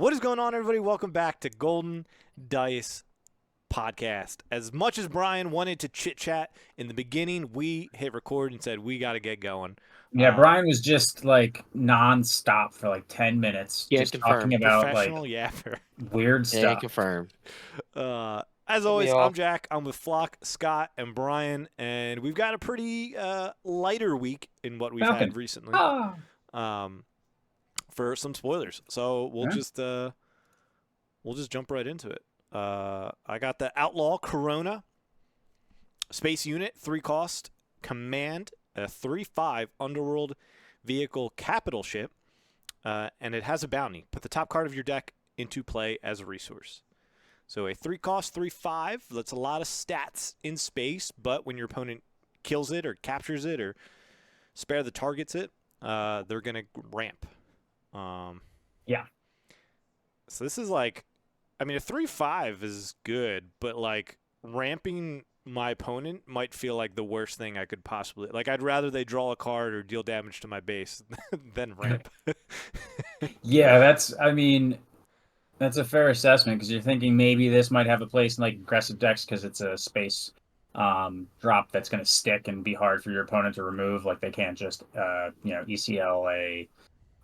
What is going on, everybody? Welcome back to Golden Dice Podcast. As much as Brian wanted to chit chat in the beginning, we hit record and said we got to get going. Yeah, Brian was just like non-stop for like 10 minutes, Can't just confirm. talking about like Professional yapper. weird Can't stuff. confirm. As always, I'm Jack. I'm with Flock, Scott, and Brian, and we've got a pretty lighter week in what we've had recently. For some spoilers, so we'll just jump right into it. I got the Outlaw Corona Space Unit, 3 cost, Command, a 3/5 Underworld Vehicle Capital Ship, and it has a bounty. Put the top card of your deck into play as a resource. So a 3 cost, 3/5. That's a lot of stats in space, but when your opponent kills it or captures it or spare the targets it, they're gonna ramp. Yeah. So this is like, I mean, a 3/5 is good, but like ramping my opponent might feel like the worst thing I could possibly. Like, I'd rather they draw a card or deal damage to my base than ramp. Yeah, that's a fair assessment because you're thinking maybe this might have a place in like aggressive decks because it's a space drop that's going to stick and be hard for your opponent to remove. Like they can't just ECL a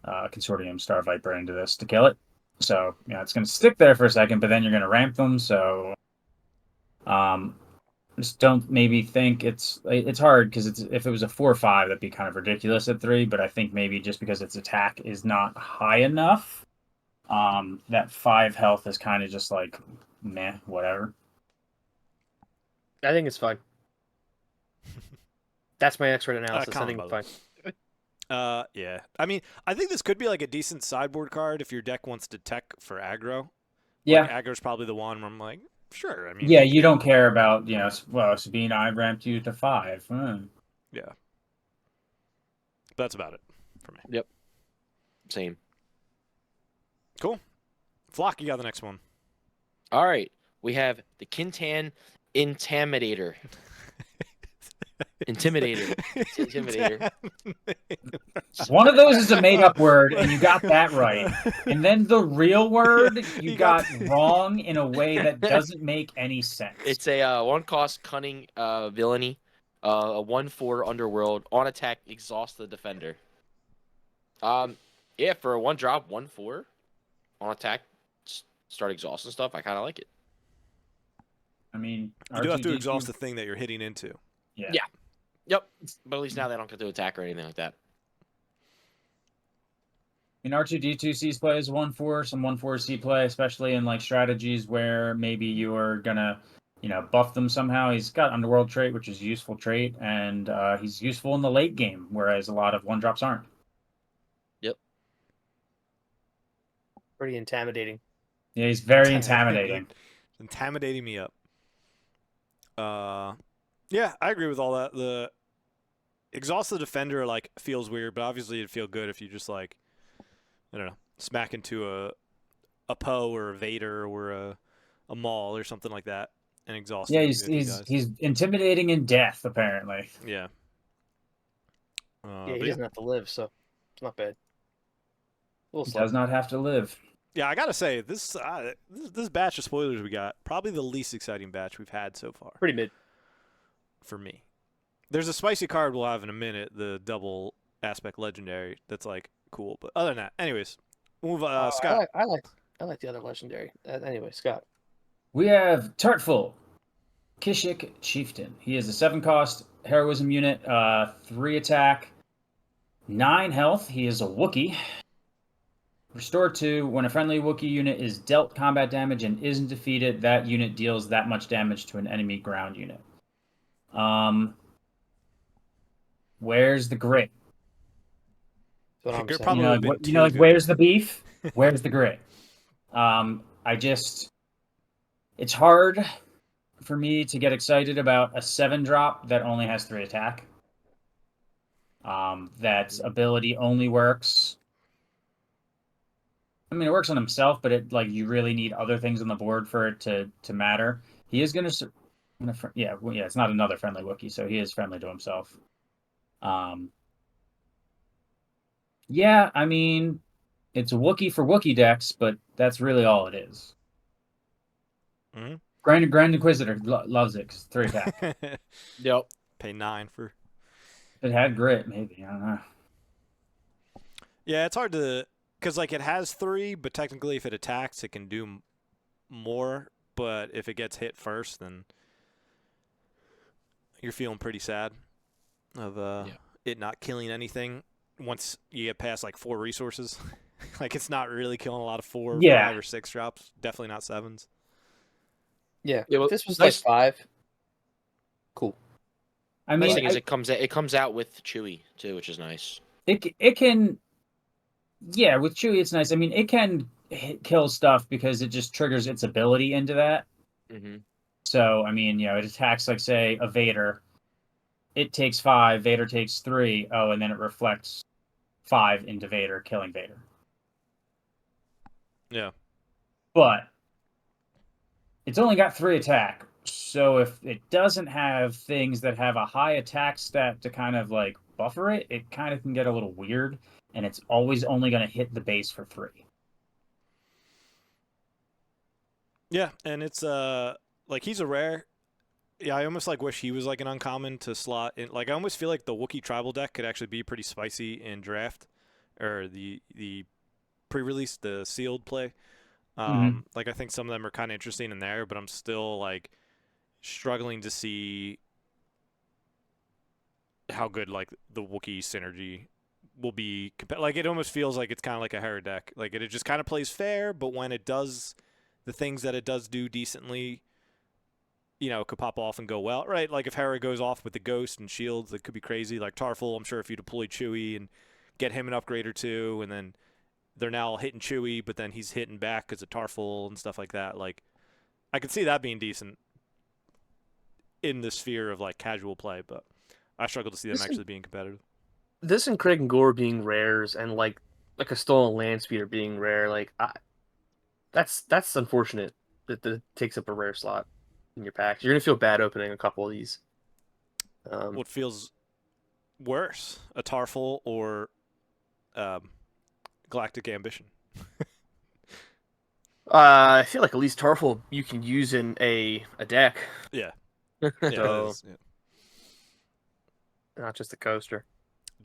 Consortium Star Viper into this to kill it. So it's going to stick there for a second, but then you're going to ramp them. So just don't maybe think it's hard because if it was a 4/5, that'd be kind of ridiculous at 3. But I think maybe just because its attack is not high enough, that 5 health is kind of just like meh, whatever. I think it's fine. That's my expert analysis. I think it's fine. Yeah. I mean, I think this could be like a decent sideboard card if your deck wants to tech for aggro. Yeah. Like, aggro's probably the one where I'm like, sure. I mean, yeah, you don't care about, Sabine, I ramped you to 5. Yeah. That's about it for me. Yep. Same. Cool. Flock, you got the next one. All right. We have the Kintan Intimidator. Intimidator. One of those is a made-up word, and you got that right. And then the real word you got wrong in a way that doesn't make any sense. It's a 1-cost cunning villainy, a 1/4 underworld on attack, exhaust the defender. Yeah, for a 1-drop 1/4 on attack, start exhausting stuff. I kind of like it. I mean, you do have to exhaust the thing that you're hitting into. Yeah. Yep. But at least now they don't get to attack or anything like that. In R2D2 sees play as 1/4, some 1/4 C play, especially in like strategies where maybe you're gonna, buff them somehow. He's got Underworld trait, which is a useful trait, and he's useful in the late game, whereas a lot of 1-drops aren't. Yep. Pretty intimidating. Yeah, he's very intimidating. Intimidating me up. Yeah, I agree with all that. The exhaust the defender like feels weird, but obviously it'd feel good if you just like, I don't know, smack into a Poe or a Vader or a Maul or something like that and exhaust. Yeah, he's intimidating in death apparently. Yeah. He doesn't have to live, so it's not bad. He does not have to live. Yeah, I gotta say this batch of spoilers we got probably the least exciting batch we've had so far. Pretty mid for me. There's a spicy card we'll have in a minute, the double aspect legendary. That's like cool, but other than that, anyways, move. Scott. I like the other legendary. Anyway, Scott. We have Tartful, Kishik Chieftain. He is a 7-cost heroism unit, 3 attack, 9 health. He is a Wookiee. Restore 2. When a friendly Wookiee unit is dealt combat damage and isn't defeated, that unit deals that much damage to an enemy ground unit. Where's the grit? Where's the beef? Where's the grit? It's hard for me to get excited about a 7-drop that only has 3 attack. That ability only works. I mean, it works on himself, but you really need other things on the board for it to matter. He is gonna, it's not another friendly Wookiee, so he is friendly to himself. Yeah, I mean, it's a Wookiee for Wookiee decks, but that's really all it is. Mm-hmm. Grand Inquisitor loves it 'cause it's 3 attack. Yep. Pay 9 for. If it had grit, maybe, I don't know. Yeah, it's hard to, because like it has 3, but technically if it attacks, it can do more. But if it gets hit first, then you're feeling pretty sad of it not killing anything once you get past like 4 resources. Like it's not really killing a lot of 4, Yeah. 5, or 6 drops. Definitely not 7s. Yeah. Yeah, well, if this was nice- like 5, cool. I Nice mean, thing is it comes out with Chewie too, which is nice. it can, yeah, with Chewie it's nice. I mean, it can kill stuff because it just triggers its ability into that. Mm-hmm. So, I mean, it attacks, like, say, a Vader. It takes 5, Vader takes 3. Oh, and then it reflects 5 into Vader, killing Vader. Yeah. But it's only got 3 attack. So if it doesn't have things that have a high attack stat to kind of like buffer it, it kind of can get a little weird. And it's always only going to hit the base for 3. Yeah, and it's like he's a rare. Yeah, I almost like wish he was like an uncommon to slot in. Like I almost feel like the Wookiee tribal deck could actually be pretty spicy in draft, or the pre-release, the sealed play. Like I think some of them are kind of interesting in there, but I'm still like struggling to see how good like the Wookiee synergy will be. Like it almost feels like it's kind of like a Hera deck. Like it just kind of plays fair, but when it does the things that it does do decently, it could pop off and go well, right? Like if Hera goes off with the Ghost and shields, it could be crazy. Like Tarful, I'm sure if you deploy Chewie and get him an upgrade or 2, and then they're now hitting Chewie, but then he's hitting back because of Tarful and stuff like that. Like I could see that being decent in the sphere of like casual play, but I struggle to see them actually being competitive. This and Craig and Gore being rares, and like a stolen land speeder being rare, like that's unfortunate that it takes up a rare slot in your pack. You're gonna feel bad opening a couple of these. What feels worse, a Tarful or Galactic Ambition? I feel like at least Tarful you can use in a deck. Yeah. So, Yeah. not just a coaster.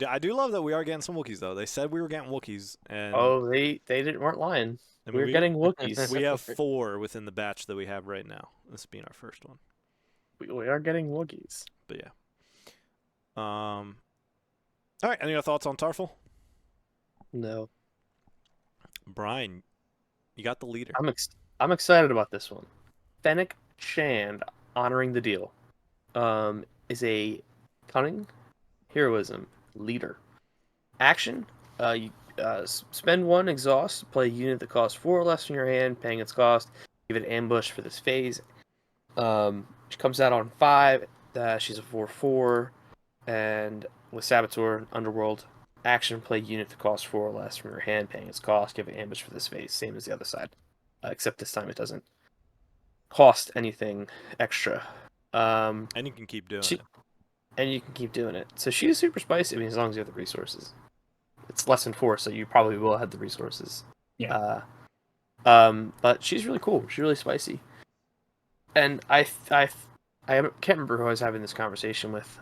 I do love that we are getting some Wookiees, though. They said we were getting Wookiees, and Weren't lying. I mean, We're getting Wookiees. we have 4 within the batch that we have right now. This being our first one. We are getting Wookiees. But yeah. All right. Any other thoughts on Tarful? No, Brian, you got the leader. I'm excited about this one. Fennec Shand, honoring the deal, is a cunning heroism leader. Action: you spend 1 exhaust, play a unit that costs 4 or less from your hand, paying its cost. Give it ambush for this phase. She comes out on 5. She's a 4/4, and with Saboteur Underworld. Action: play unit that costs 4 or less from your hand, paying its cost. Give it ambush for this phase, same as the other side, except this time it doesn't cost anything extra. And you can keep doing it. And you can keep doing it. So she's super spicy. I mean, as long as you have the resources. It's less than 4, so you probably will have the resources. Yeah. But she's really cool. She's really spicy. And I can't remember who I was having this conversation with.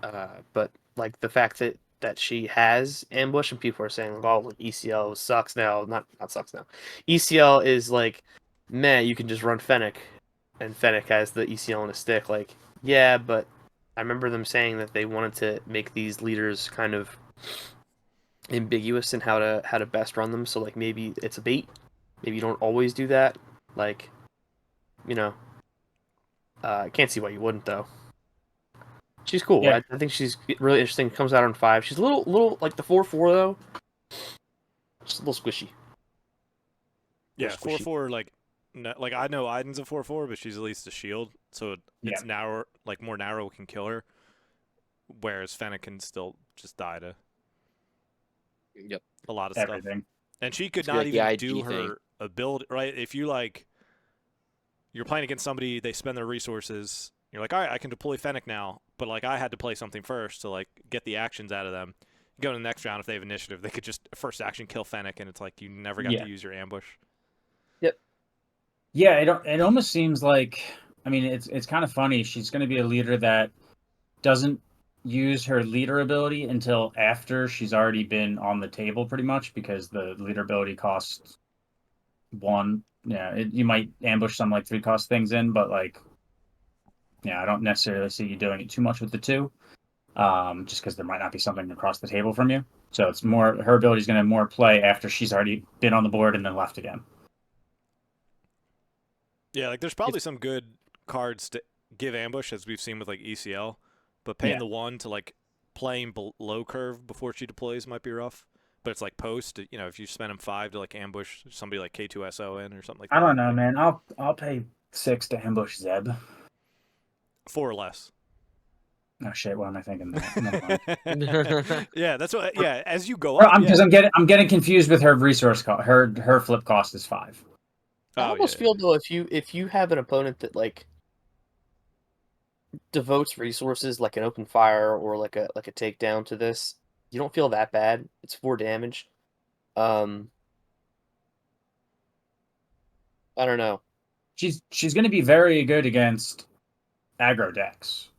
But like the fact that she has ambush and people are saying, like, oh, like ECL sucks now. Not sucks now. ECL is like, meh, you can just run Fennec, and Fennec has the ECL on a stick. Like, yeah, but I remember them saying that they wanted to make these leaders kind of ambiguous in how to best run them. So like maybe it's a bait. Maybe you don't always do that. Like, I can't see why you wouldn't though. She's cool. Yeah. I think she's really interesting. Comes out on 5. She's a little like the 4/4 though. Just a little squishy. Yeah, Squishy. 4/4 like I know Iden's a 4/4, but she's at least a shield, so it's narrow, like more narrow, can kill her. Whereas Fennec can still just die to a lot of Everything. stuff. And she could It's not like the even IG do her thing. ability, right? If you're playing against somebody, they spend their resources. You're like, all right, I can deploy Fennec now, but like I had to play something first to like get the actions out of them. go to the next round if they have initiative. They could just first action kill Fennec, and it's like you never got to use your ambush. Yeah, it almost seems like, I mean, it's kind of funny. She's going to be a leader that doesn't use her leader ability until after she's already been on the table, pretty much, because the leader ability costs 1. Yeah, you might ambush some like 3-cost things in, but like, yeah, I don't necessarily see you doing it too much with the 2, just because there might not be something across the table from you. So it's more, her ability is going to have more play after she's already been on the board and then left again. Yeah, like there's probably some good cards to give ambush, as we've seen with like ECL, but paying the 1 to like playing below curve before she deploys might be rough. But it's like post, you know, if you spend him 5 to like ambush somebody like K2SO in or something like that. I don't know, man. I'll pay 6 to ambush Zeb. 4 or less. Oh shit! What am I thinking? Never mind. Yeah, that's what. Yeah, as you go up, Because I'm getting confused with her resource cost. Her flip cost is 5. I almost feel though if you have an opponent that like devotes resources like an open fire or like a takedown to this, you don't feel that bad. It's 4 damage. I don't know. She's going to be very good against aggro decks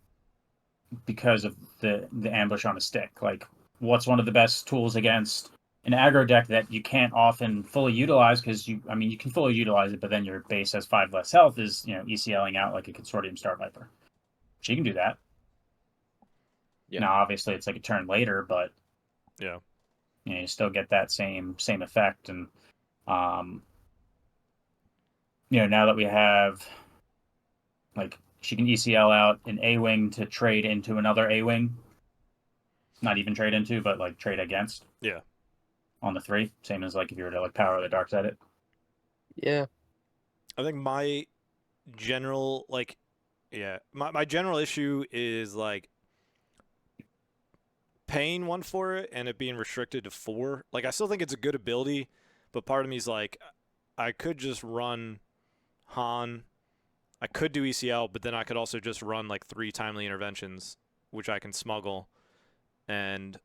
because of the ambush on a stick. Like, what's one of the best tools against an aggro deck that you can't often fully utilize, because you can fully utilize it, but then your base has 5 less health, is, ECLing out like a Consortium Star Viper. She can do that. Yeah. Now, obviously, it's like a turn later, but yeah, you still get that same effect. And now that we have, like, she can ECL out an A-wing to trade into another A-wing. Not even trade into, but like trade against. Yeah. On the 3, same as like if you were to like power the dark side it. Yeah. I think my general my general issue is like paying 1 for it and it being restricted to 4. Like, I still think it's a good ability, but part of me is like, I could just run Han. I could do ECL, but then I could also just run like 3 timely interventions, which I can smuggle, and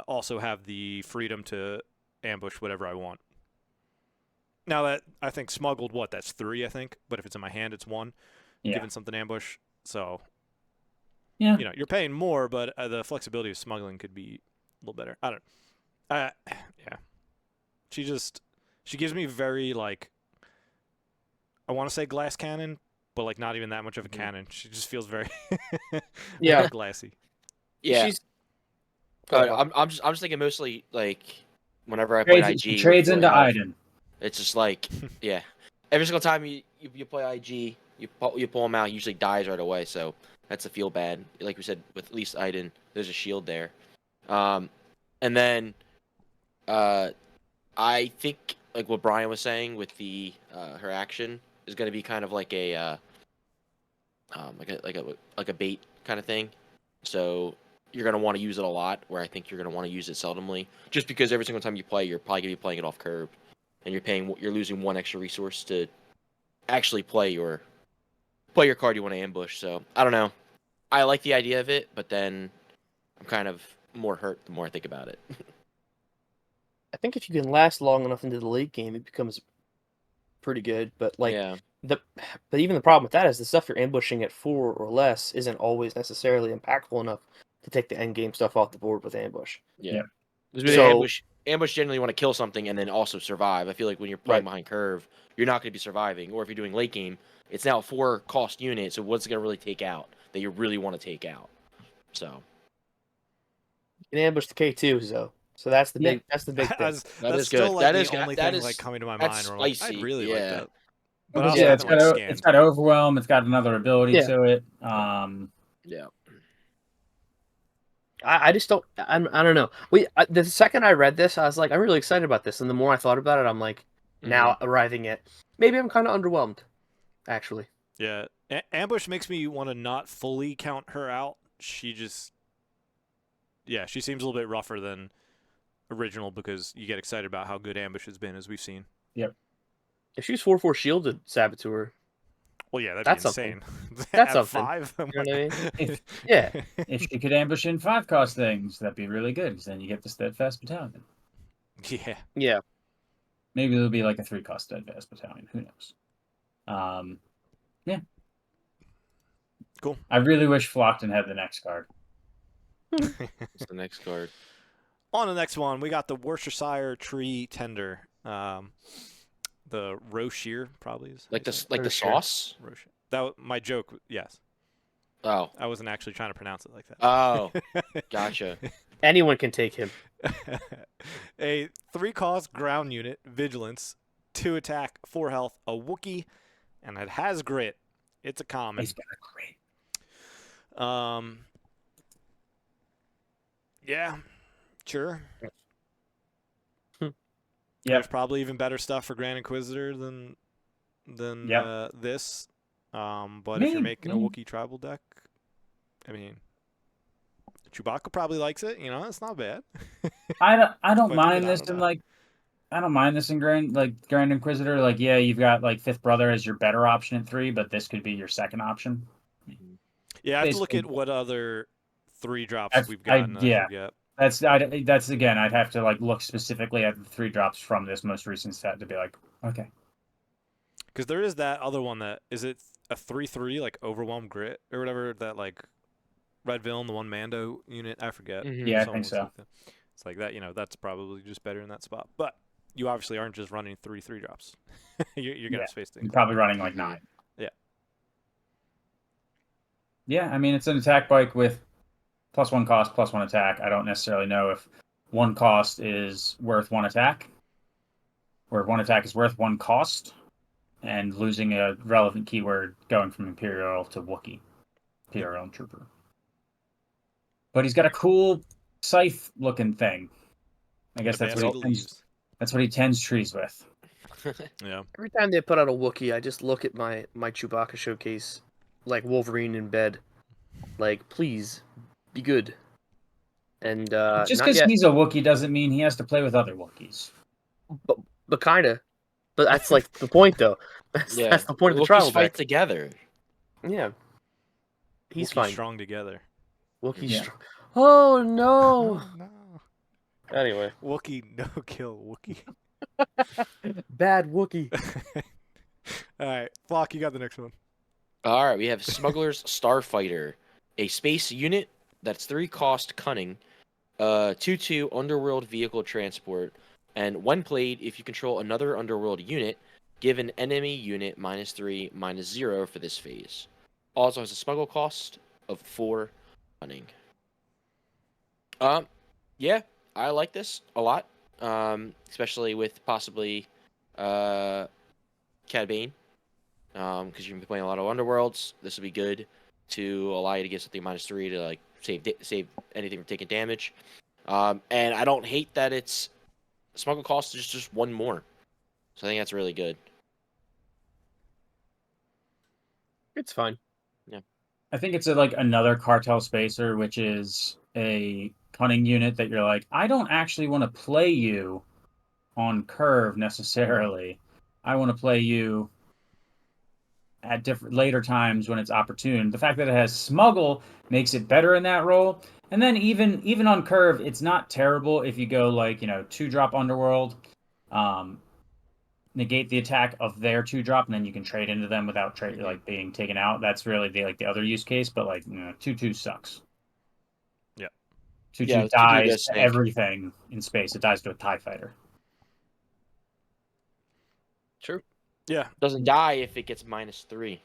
also have the freedom to ambush whatever I want. Now that I think smuggled, that's 3, I think, but if it's in my hand, it's 1. Giving something ambush, so yeah, you're paying more, but the flexibility of smuggling could be a little better. I don't. Yeah, she gives me very like, I want to say glass cannon, but like not even that much of a cannon. She just feels very very glassy. Yeah. I'm just thinking mostly like whenever I play IG. She trades into Iden. It's just like every single time you play IG, you pull him out, he usually dies right away. So that's a feel bad. Like we said with at least Iden, there's a shield there. And then I think like what Brian was saying with the her action is going to be kind of like a like a bait kind of thing. So you're going to want to use it a lot, where I think you're going to want to use it seldomly, just because every single time you play, you're probably going to be playing it off curve, and you're losing 1 extra resource to actually play your card you want to ambush. So I don't know. I like the idea of it, but then I'm kind of more hurt the more I think about it. I think if you can last long enough into the late game, it becomes pretty good. But like but even the problem with that is the stuff you're ambushing at 4 or less isn't always necessarily impactful enough to take the end game stuff off the board with ambush. Yeah. So ambush generally want to kill something and then also survive. I feel like when you're playing behind curve, you're not going to be surviving. Or if you're doing late game, it's now a 4 cost unit. So what's it going to really take out that you really want to take out? So you can ambush the K2s though. So that's the big thing. That's good. Still like that the is only thing like coming to my mind where I'm like, I'd really like that. But it's got overwhelm. It's got another ability to it. I just don't. I don't know. The second I read this, I was like, I'm really excited about this, and the more I thought about it, I'm like, now arriving at maybe I'm kind of underwhelmed, actually. Yeah, ambush makes me want to not fully count her out. She just, she seems a little bit rougher than original because you get excited about how good ambush has been, as we've seen. Yep. If she's 4/4 shielded Saboteur. Well, yeah, that'd That's be something. insane. That's At something. 5? You know what I mean? If Yeah. if she could ambush in 5-cost things, that'd be really good. Because then you get the steadfast battalion. Yeah. Yeah. Maybe it'll be like a 3-cost steadfast battalion. Who knows? Yeah. Cool. I really wish Flockton had the next card. What's the next card? On the next one, we got the Worcestershire Tree Tender. The Rocher probably is. Like the Rocher. sauce? Rocher. That was my joke. Yes. Oh. I wasn't actually trying to pronounce it like that. Oh. Gotcha. Anyone can take him. A 3-cost ground unit, vigilance, 2 attack, 4 health, a Wookiee, and it has grit. It's a common. He's got a great. Yeah, sure. Yep. There's probably even better stuff for Grand Inquisitor than Yep. this. But if you're making a Maybe. Wookiee tribal deck, I mean, Chewbacca probably likes it. You know, it's not bad. I don't But do mind it, I this don't in know. like. I don't mind this in Grand Inquisitor. Like, yeah, you've got like Fifth Brother as your better option at 3, but this could be your second option. Yeah, I have to look Basically- at what other 3-drops That's- we've gotten. yeah. I forget. That's again, I'd have to like look specifically at the 3-drops from this most recent set to be like, okay. Because there is that other one that is it a 3/3 like Overwhelm Grit or whatever that like Red Villain, the one Mando unit. I forget. Mhm. Yeah, I Someone think was so. like that. It's like that. You know, that's probably just better in that spot. But you obviously aren't just running 3/3-drops. you're gonna Yeah. space things. You're probably running like Mhm. 9. Yeah. Yeah, I mean it's an attack bike with +1 cost, +1 attack. I don't necessarily know if 1 cost is worth 1 attack, or if 1 attack is worth 1 cost, and losing a relevant keyword going from Imperial to Wookiee. Imperial and Trooper. But he's got a cool scythe looking thing. I guess The that's basket what, of he tends, leaves. that's what he tends trees with. Yeah. Every time they put out a Wookiee, I just look at my Chewbacca showcase, like Wolverine in bed. Like, please, be good. And Just not because yet, he's a Wookiee doesn't mean he has to play with other Wookiees. but kinda. But that's like the point, though. Yeah. That's the point of the Wookiees tribal fight deck. together. Yeah, he's Wookiees fine. strong together. Wookiee's Yeah. strong. Oh no! no. Anyway, Wookiee, no kill Wookiee. bad Wookiee. All right, Flock, you got the next one. All right, we have Smuggler's Starfighter, a space unit that's 3-cost cunning, 2/2 underworld vehicle transport, and when played, if you control another underworld unit, give an enemy unit -3/-0 for this phase. Also has a smuggle cost of 4 cunning. Yeah, I like this a lot, especially with possibly Cad Bane. Because you're gonna be playing a lot of underworlds. This will be good to allow you to get something -3 to like save anything from taking damage. And I don't hate that it's smuggle cost is just 1 more, so I think that's really good. It's fine. I think it's like another cartel spacer, which is a cunning unit that you're like, I don't actually want to play you on curve necessarily. I want to play you at different later times when it's opportune. The fact that it has smuggle makes it better in that role. And then even on curve, it's not terrible if you go like, 2-drop underworld, negate the attack of their 2-drop, and then you can trade into them without like being taken out. That's really the other use case, but like 2/2 sucks. Yeah. 2/2 Yeah, 2/2 dies does to stink. everything in space. It dies to a TIE fighter. True. Yeah. Doesn't die if it gets -3.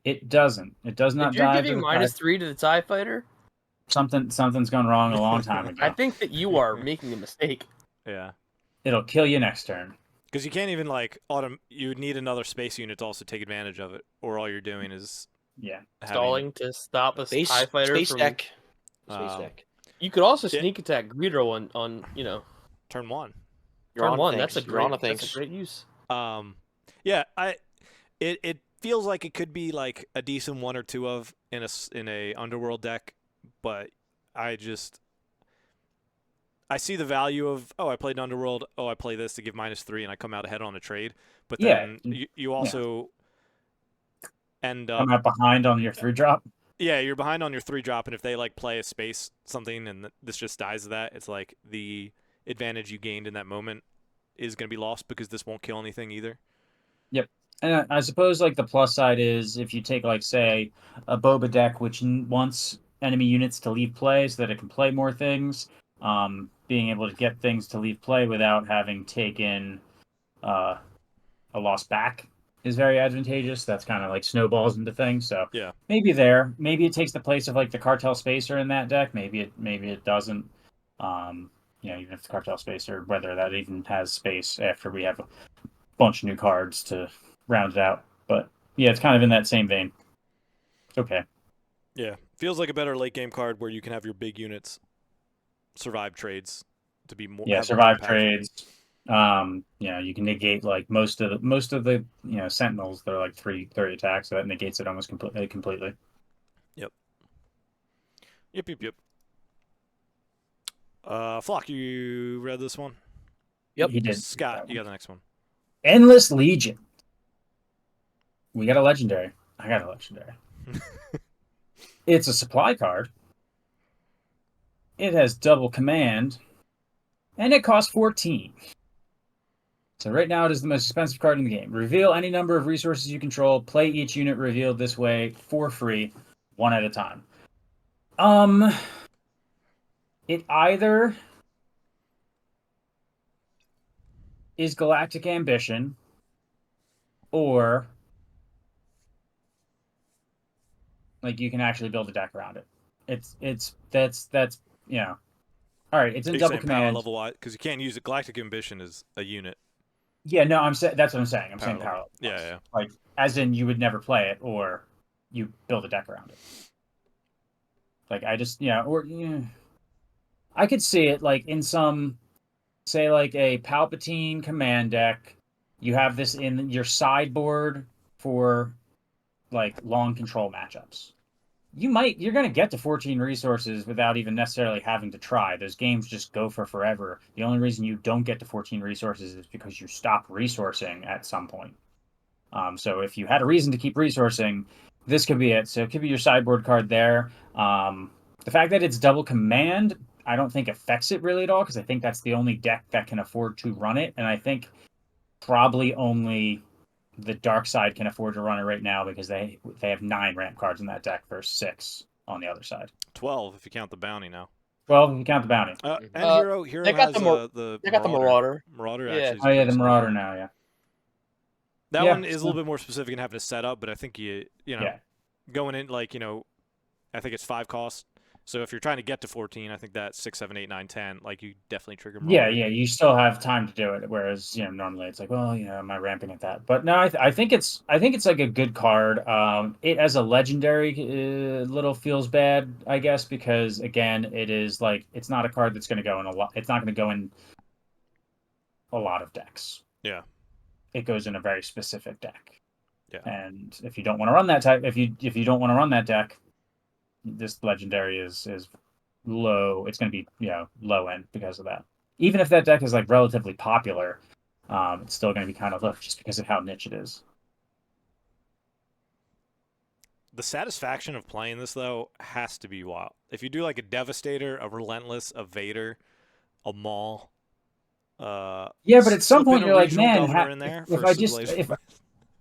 It doesn't. It does not If you're die to giving the TIE. -3 to the TIE fighter, Something's gone wrong a long time ago. I think that you are making a mistake. Yeah. It'll kill you next turn. Because you can't even you would need another space unit to also take advantage of it, or all you're doing is Yeah. Stalling to stop a Space TIE fighter space from. deck. Space Um, deck. You could also Yeah. sneak attack Greedo on turn 1. You're turn on 1. things. That's a You're on great. to That's things. a great use. Yeah, it feels like it could be like a decent 1 or 2 of in a underworld deck, but I see the value of I played underworld, I play this to give -3 and I come out ahead on a trade, but Yeah. then you also end Come up. out behind on your 3-drop. Yeah, you're behind on your 3-drop, and if they like play a space something, and this just dies to that, it's like the advantage you gained in that moment is going to be lost because this won't kill anything either. Yep. And I suppose like the plus side is if you take like say a Boba deck which wants enemy units to leave play so that it can play more things, being able to get things to leave play without having taken a loss back is very advantageous. That's kind of like snowballs into things. So Yeah. maybe it takes the place of like the Cartel Spacer in that deck. Maybe it doesn't. Even if the Cartel Spacer, whether that even has space after we have a bunch of new cards to round it out. But yeah, it's kind of in that same vein. It's okay. Yeah, feels like a better late game card where you can have your big units survive trades to be more. Yeah, survive trades. You can negate like most of the Sentinels. They're like 3 attacks, so that negates it almost completely. Yep. Flock, you read this one? Yep. He did. Scott, you got the next one. Endless Legion. We got a legendary. I got a legendary. It's a supply card. It has double command, and it costs 14. So right now it is the most expensive card in the game. Reveal any number of resources you control. Play each unit revealed this way for free, one at a time. It either is Galactic Ambition or like you can actually build a deck around it. That's all right. It's in double command. Power level wise, because you can't use it. Galactic Ambition is a unit. Yeah, no, that's what I'm saying. I'm saying Power power level. level. Yeah. Like as in you would never play it, or you build a deck around it. Like I just I could see it like in some, say like a Palpatine command deck. You have this in your sideboard for like long control matchups. You're going to get to 14 resources without even necessarily having to try. Those games just go for forever. The only reason you don't get to 14 resources is because you stop resourcing at some point. So if you had a reason to keep resourcing, this could be it. So it could be your sideboard card there. The fact that it's double command, I don't think affects it really at all, because I think that's the only deck that can afford to run it. And I think probably only the dark side can afford to run it right now because they have 9 ramp cards in that deck versus 6 on the other side. 12 if you count the bounty now. 12 if you count the bounty. And Hero they got has the the they got the Marauder. Marauder Yeah. actually. Oh yeah, the Marauder now, yeah. That Yeah, one is a little bit more specific in having to set up, but I think going in like I think it's 5 costs. So if you're trying to get to 14, I think that 6, 7, 8, 9, 10, like you definitely trigger Marauder. Yeah, you still have time to do it. Whereas normally it's like, well, am I ramping at that? But no, I think it's like a good card. It as a legendary little feels bad, I guess, because again, it is like it's not a card that's going to go in a lot. It's not going to go in a lot of decks. Yeah, it goes in a very specific deck. Yeah, and if you don't want to run that type, if you don't want to run that deck, this legendary is low. It's going to be low end because of that. Even if that deck is like relatively popular, it's still going to be kind of low just because of how niche it is. The satisfaction of playing this though has to be wild. If you do like a Devastator, a Relentless, a Vader, a Maul. Yeah, but at some point you're like, man, if I just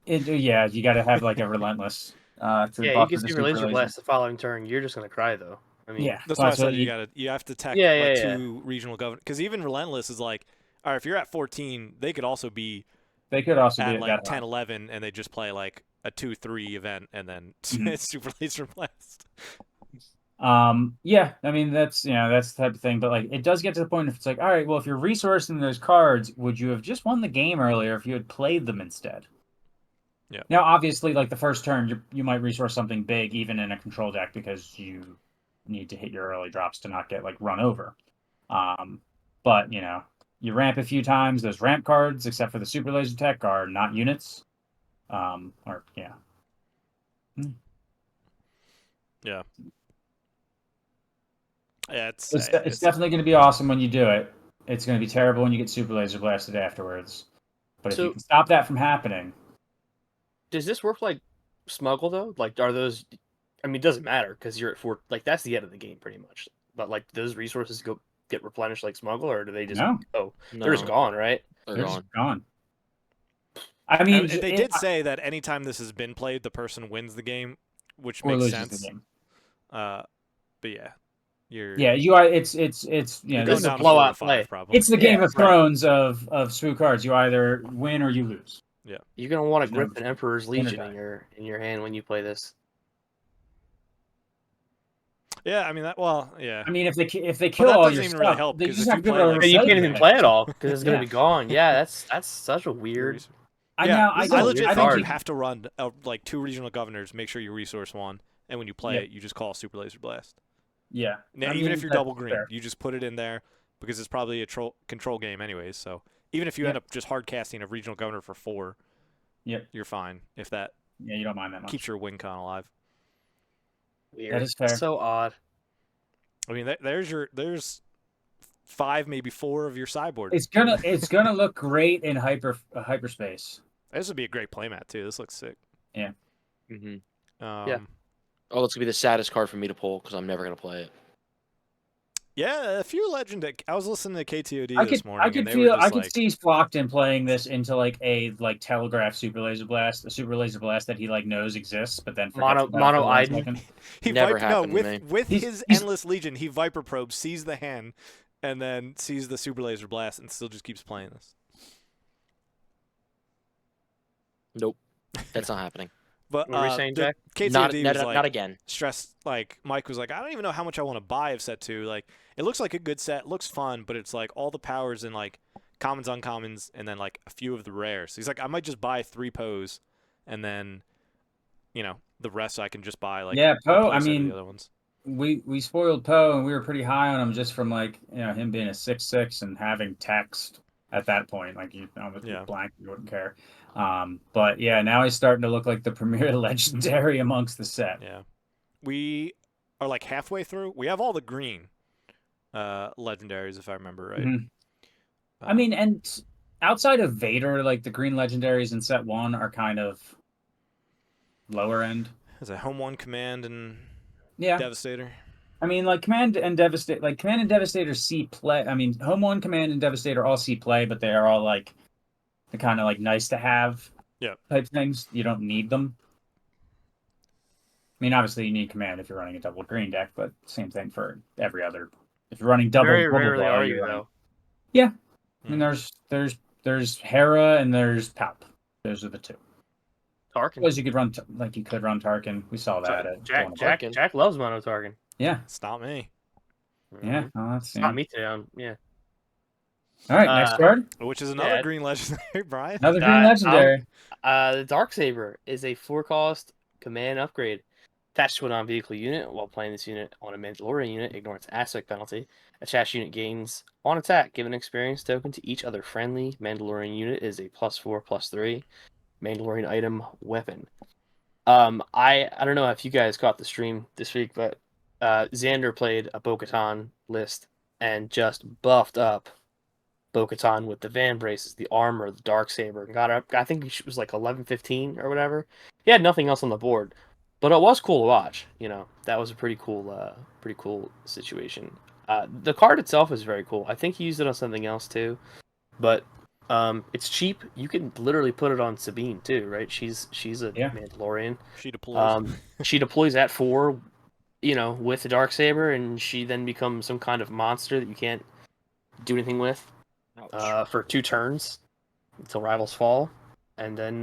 you got to have like a Relentless. You can see Laser Blast the following turn. You're just gonna cry though. I mean, that's why I said you have to tech 2 regional governor, because even Relentless is like, all right, if you're at 14, they could also be at like 10, 11, and they just play like a 2-3 event and then Super Laser Blast. Yeah, I mean that's the type of thing, but like it does get to the point if it's like, all right, well, if you're resourcing those cards, would you have just won the game earlier if you had played them instead? Yeah. Now, obviously, like the first turn, you might resource something big, even in a control deck, because you need to hit your early drops to not get like run over. But you ramp a few times. Those ramp cards, except for the Super Laser Tech, are not units. Yeah. It's definitely going to be awesome when you do it. It's going to be terrible when you get Super Laser Blasted afterwards. But if you can stop that from happening. Does this work like smuggle though? Like, are those? I mean, it doesn't matter because you're at 4. Like, that's the end of the game pretty much. But like, those resources get replenished like smuggle, or do they just No. go? No, They're just gone, right? they're They're gone. just gone. I mean, They did say that anytime this has been played, the person wins the game, which or makes loses sense. the game. But yeah, you're Yeah, it's you you're know, going This is a down to blowout 4 to 5 play. probably. it's the Game Yeah, of right. Thrones of Swoo cards. You either win or you lose. You're gonna want to There's no grip an Emperor's win or Legion die. in your hand when you play this. Yeah, I mean that. Well, yeah. I mean, if they But kill that all doesn't your even stuff, really help they because just if have you to be play able to like, And you recycle can't even it. play it all because it's gonna Yeah. be gone. Yeah, that's such a weird. I yeah, now I I don't. legit I think don't you think have to run like 2 regional governors. Make sure you resource 1, and when you play Yep. it, you just call Super Laser Blast. Yeah. Now, I even mean, if you're that's double green, fair. you just put it in there because it's probably a control game anyways. So even if you Yep. end up just hard casting a regional governor for 4, Yep. you're fine if that Yeah, you don't mind that much. keeps your win con alive. Weird. That is fair. So odd. I mean, there's 5, maybe 4 of your sideboard. It's gonna look great in hyperspace. This would be a great playmat too. This looks sick. Mm-hmm. Yeah. Oh, that's gonna be the saddest card for me to pull because I'm never gonna play it. Yeah, a few legend. I was listening to KTOD I this could morning, and they were feel just I could like, see Flockton playing this into like a telegraph a super laser blast that he like knows exists, but then forgets about Mono for 1 Iden. second. he Never no happened to me. with He's- his he's- endless legion. He Viper probes, sees the hand, and then sees the super laser blast, and still just keeps playing this. Nope, that's not happening. But What were we saying, Jack? KTOD was like Not again. stressed. Like Mike was like, I don't even know how much I want to buy of set 2. Like it looks like a good set, looks fun, but it's like all the powers in like commons, uncommons, and then like a few of the rares. He's like, I might just buy 3 Poes, and then the rest I can just buy like Yeah, Poe. I replace it with mean, the other ones. we spoiled Poe, and we were pretty high on him just from like him being a 6/6 and having text at that point. Like you almost Yeah. blank, you wouldn't care. But yeah, now he's starting to look like the premier legendary amongst the set. Yeah, we are like halfway through. We have all the green legendaries, if I remember right. Mhm. I mean, and outside of Vader, like the green legendaries in set 1 are kind of lower end. Is it Home 1 Command and Yeah. Devastator? I mean, like Command and Devastator see play. I mean, Home 1 Command and Devastator all see play, but they are all like the kind of like nice to have type things. You don't need them. I mean, obviously you need Command if you're running a double green deck, but same thing for every other. If you're running double, Very blah, blah, rarely blah, are you're you running- though. Yeah, I mean, Mm. there's Hera and there's Palp. Those are the 2. Tarkin. Because you could run you could run Tarkin. We saw that at Jack loves Mono Tarkin. Yeah, It's not me. yeah. Mhm. Oh, that's Not me too. Yeah. All right, next card. Which is another Yeah. green legendary, Brian. Another green legendary. The Darksaber is a 4-cost command upgrade. Attached to a non-vehicle unit. While playing this unit on a Mandalorian unit, ignore its aspect penalty. Attached unit gains on attack. Give an experience token to each other friendly Mandalorian unit. Is a +4/+3 Mandalorian item weapon. I don't know if you guys caught the stream this week, but Xander played a Bo-Katan list and just buffed up Bo-Katan with the van braces, the armor, the Darksaber, and got up. I think he was like 11-15 or whatever. He had nothing else on the board, but it was cool to watch. That was a pretty cool situation. The card itself is very cool. I think he used it on something else too, but it's cheap. You can literally put it on Sabine too, right? She's a Mandalorian. She deploys. She deploys at 4, with the Darksaber, and she then becomes some kind of monster that you can't do anything with for 2 turns until rivals fall, and then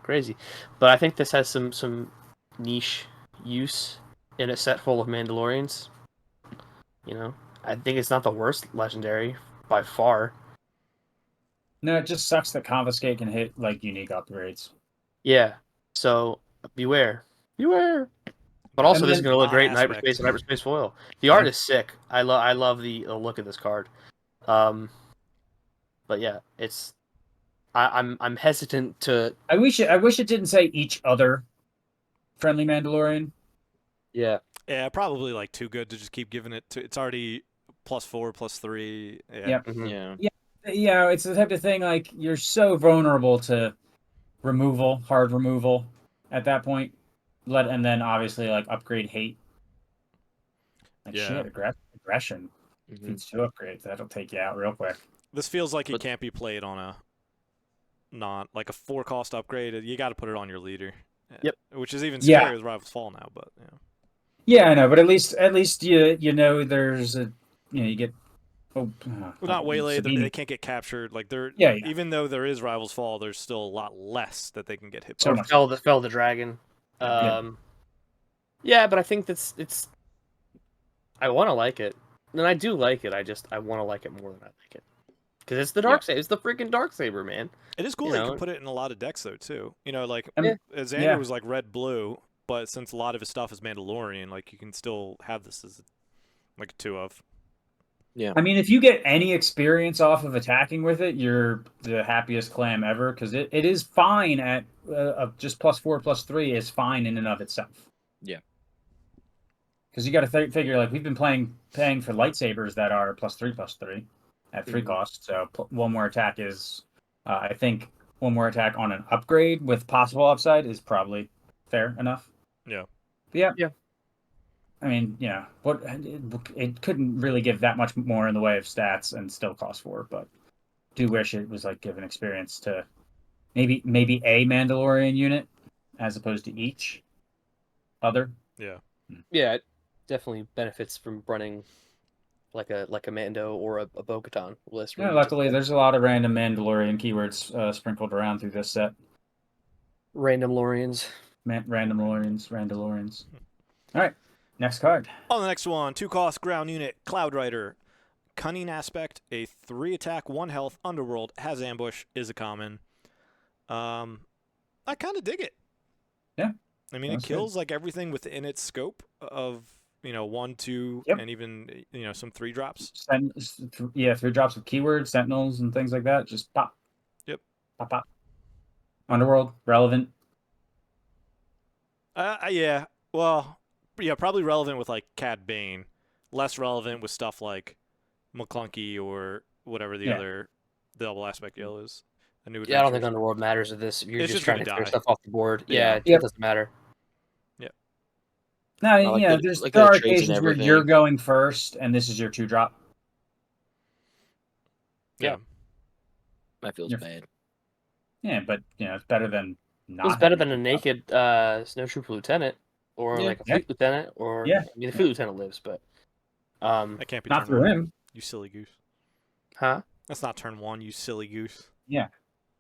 crazy. But I think this has some niche use in a set full of Mandalorians. I think it's not the worst legendary by far. No, it just sucks that Confiscate can hit like unique upgrades. Yeah, so beware. But also, And this is then- going to look great in aspect. hyperspace and hyperspace foil. The art is sick. I love the look of this card. But yeah, I'm hesitant to. I wish it didn't say each other friendly Mandalorian. Yeah. Yeah, probably like too good to just keep giving it to. It's already +4/+3. Yeah. Yep. Mhm. Yeah, it's the type of thing like you're so vulnerable to hard removal at that point. and then obviously like upgrade hate. Like Yeah. shit, aggression Mhm. feeds 2 upgrades. That'll take you out real quick. This feels like it But- can't be played on a like a 4-cost upgrade. You got to put it on your leader. Yep. Which is even Yeah. scary with Rivals Fall now, but yeah. Yeah, I know, but at least you know there's a you get Not waylaid. Sabine. They can't get captured. Like they're Yeah. even though there is Rivals Fall, there's still a lot less that they can get hit So by. much. Fell the dragon. Yeah, but I think it's. I want to like it, and I do like it. I want to like it more than I like it, because it's the dark saber. It's the freaking dark saber, man. It is cool You that you know? can put it in a lot of decks though too. You know, like Yeah. Xander Yeah. was like red blue, but since a lot of his stuff is Mandalorian, like you can still have this as like a 2 of. I mean, if you get any experience off of attacking with it, you're the happiest clam ever because it is fine at just +4, +3 is fine in and of itself. Yeah. Because you got to figure like we've been paying for lightsabers that are +3/+3 at 3 Mhm. cost. So one more attack is, I think, one more attack on an upgrade with possible upside is probably fair enough. Yeah. But yeah. Yeah. I mean, what it couldn't really give that much more in the way of stats and still cost 4, but do wish it was like given experience to maybe a Mandalorian unit as opposed to each other. Yeah. Yeah, it definitely benefits from running like a Mando or a Bo-Katan list. Yeah, luckily there's a lot of random Mandalorian keywords sprinkled around through this set. Random Lorians. Randalorians. All right, next card. On the next one, 2-cost ground unit, Cloud Rider. Cunning aspect, a 3-attack, 1 health, underworld, has ambush, is a common. I kind of dig it. Yeah. I mean, Sounds it kills like everything within its scope of 1, 2, Yep. and even some 3 drops. 3 drops of keywords, sentinels, and things like that. Just pop. Yep. Pop, pop. Underworld, relevant. Yeah. Well, yeah, probably relevant with like Cad Bane. Less relevant with stuff like McClunky or whatever the other double aspect yell is. I don't think Underworld matters with this. If you're It's just just trying to gonna clear die. stuff off the board, Yeah. it doesn't matter. No, like the there are trades and occasions where everything. you're going first, and this is your 2-drop. Yeah. That feels bad. Yeah, but it's better than not. It's better having than a 2-drop. naked Snowtrooper Lieutenant or Yeah. like a Fleet Lieutenant or Yeah. I mean the Fleet Lieutenant lives, but That can't be Not turn through 1. him. You silly goose. huh? That's not turn 1, you silly goose. Yeah.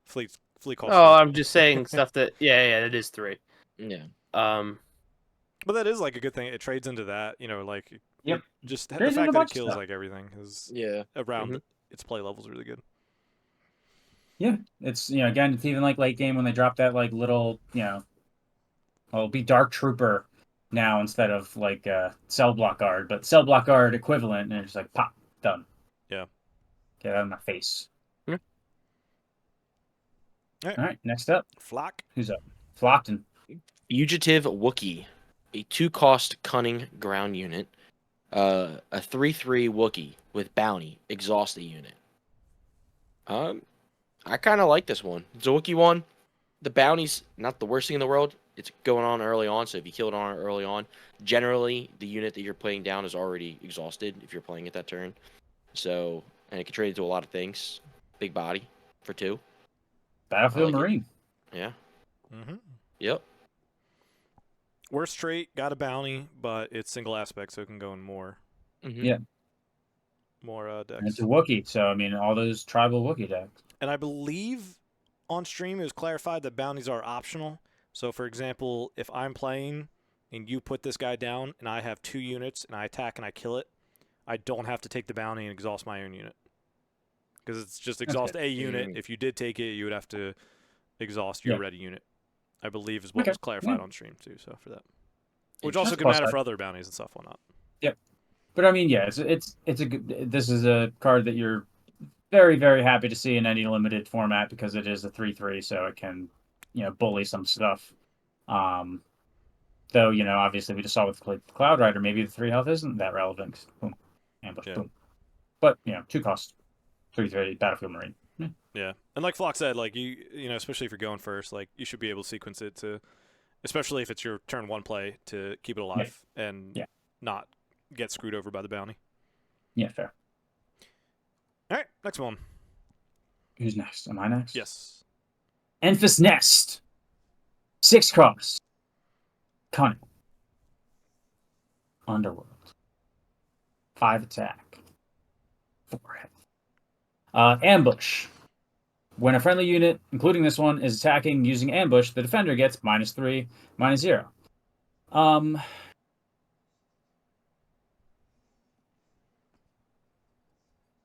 Fleet calls. Oh, I'm just saying stuff that it is 3. Yeah. But that is like a good thing. It trades into that, like Yep. just the Trades into fact a that it bunch of kills stuff. like everything is Yeah. around its play level is really good. Yeah, it's again, it's even like late game when they drop that like little it'll be Dark Trooper now instead of like Cell Block Guard, but Cell Block Guard equivalent, and it's like pop done. Yeah. Get out of my face. All All right, next up, Flock. who's up? Flockton. Fugitive Wookiee, a 2-cost cunning ground unit, a 3/3 Wookiee with bounty, exhaust a unit. I kind of like this one. It's a Wookiee one. The bounty's not the worst thing in the world. It's going on early on, so if you kill it on early on, generally the unit that you're playing down is already exhausted if you're playing it that turn. So, and it can trade into a lot of things. Big body for 2. Battlefield I like it. Marine. Yeah. Mm-hmm. Yep. Worst trait, got a bounty, but it's single aspect, so it can go in more. Mm-hmm. Yeah. More And decks. it's a Wookiee, so I mean all those tribal Wookiee decks. And I believe on stream it was clarified that bounties are optional. So, for example, if I'm playing and you put this guy down and I have 2 units and I attack and I kill it, I don't have to take the bounty and exhaust my own unit. Because it's just exhaust a unit. If you did take it, you would have to exhaust your ready unit. I believe is what was clarified on stream too. So for that, which also could matter for other bounties and stuff, whatnot. Yep. But I mean, yeah, it's a good. This is a card that you're very, very happy to see in any limited format because it is a 3/3, so it can bully some stuff. Though obviously we just saw with Cloud Rider, maybe the 3 health isn't that relevant. Boom, ambush, boom. But 2 cost, 3/3 Battlefield Marine. Yeah, and like Flock said, like you especially if you're going first, like you should be able to sequence it to especially if it's your turn 1 play to keep it alive and not get screwed over by the bounty. Yeah, fair. All right, next one. Who's next? Am I next? Yes. Enfys Nest. 6 cost. Cunning. Underworld. 5 attack. 4 health. Ambush. When a friendly unit, including this one, is attacking using ambush, the defender gets -3, -0.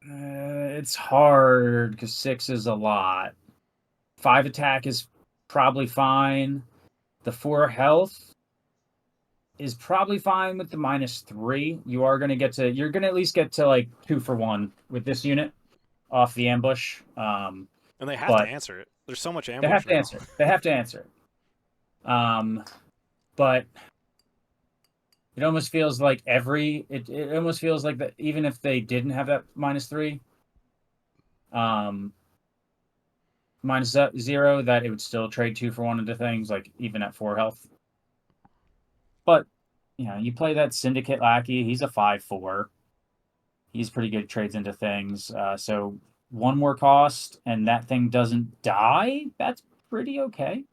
It's hard because 6 is a lot. 5 attack is probably fine. The 4 health is probably fine with the -3. You're gonna at least get to like 2 for 1 with this unit off the ambush. And they have to answer it. There's so much ambush. They have to answer it. They have to answer it. But it almost feels like it almost feels like that even if they didn't have that -3, -0, that it would still trade 2 for 1 into things, like even at 4 health. But you play that Syndicate Lackey, he's a 5/4. He's pretty good, trades into things. So 1 more cost and that thing doesn't die. That's pretty okay.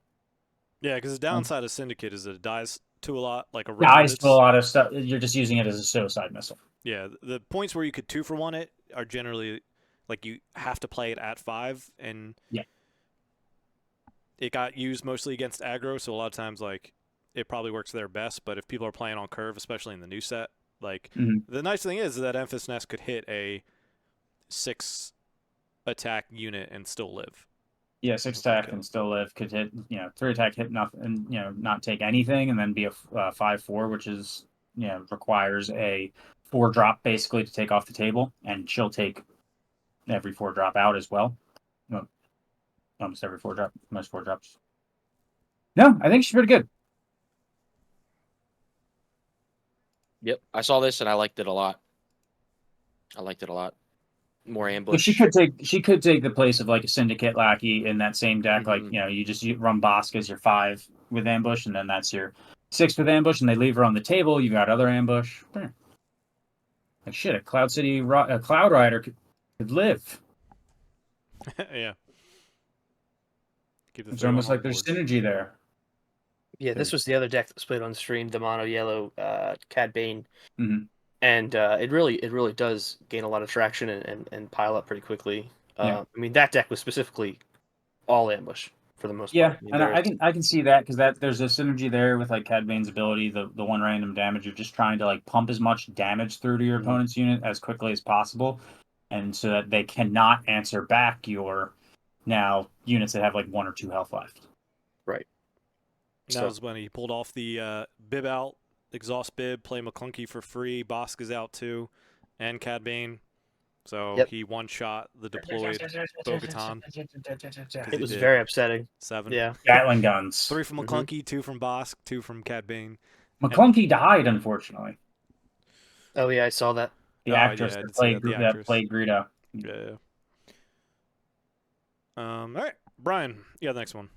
Yeah, because the downside of Syndicate is that it dies to a lot, like a dies to a lot of stuff. You're just using it as a suicide missile. Yeah, the points where you could 2 for 1 it are generally like you have to play it at 5, and it got used mostly against aggro, so a lot of times like it probably works there best. But if people are playing on curve, especially in the new set, like the nice thing is that Enfys Nest could hit a 6 attack unit and still live. Yeah, 6 attack and still live. Could hit 3 attack, hit nothing, and not take anything, and then be a 5/4, which is requires a 4 drop basically to take off the table, and she'll take every 4 drop out as well. Almost every 4 drop, most 4 drops. No, I think she's pretty good. Yep, I saw this and I liked it a lot. More ambush. She could take the place of like a Syndicate Lackey in that same deck. Like you just run Bosk as your 5 with ambush, and then that's your 6 with ambush, and they leave her on the table. You got other ambush. Like shit, a Cloud Rider could live. Yeah. It's almost like there's synergy there. Yeah, this was the other deck that was played on stream, the mono yellow Cad Bane. Mm-hmm. And it really does gain a lot of traction and pile up pretty quickly. Yeah. I mean, that deck was specifically all ambush for the most part. Yeah, I mean, I can see that because there's a synergy there with like Cad Bane's ability, the 1 random damage. You're just trying to like pump as much damage through to your opponent's unit as quickly as possible, and so that they cannot answer back your now units that have like 1 or 2 health left. Right. That was when he pulled off the bib out. Exhaust bib, play McClunky for free. Bosk is out too, and Cad Bane. So he one-shot the deployed Bo-Katan. It was very upsetting. 7. Yeah. Gatling guns. 3 from McClunky, 2 from Bosk, 2 from Cad Bane. McClunky died, unfortunately. Oh yeah, I saw that. The actress that played Greedo. Yeah. All right, Brian, you got the next one.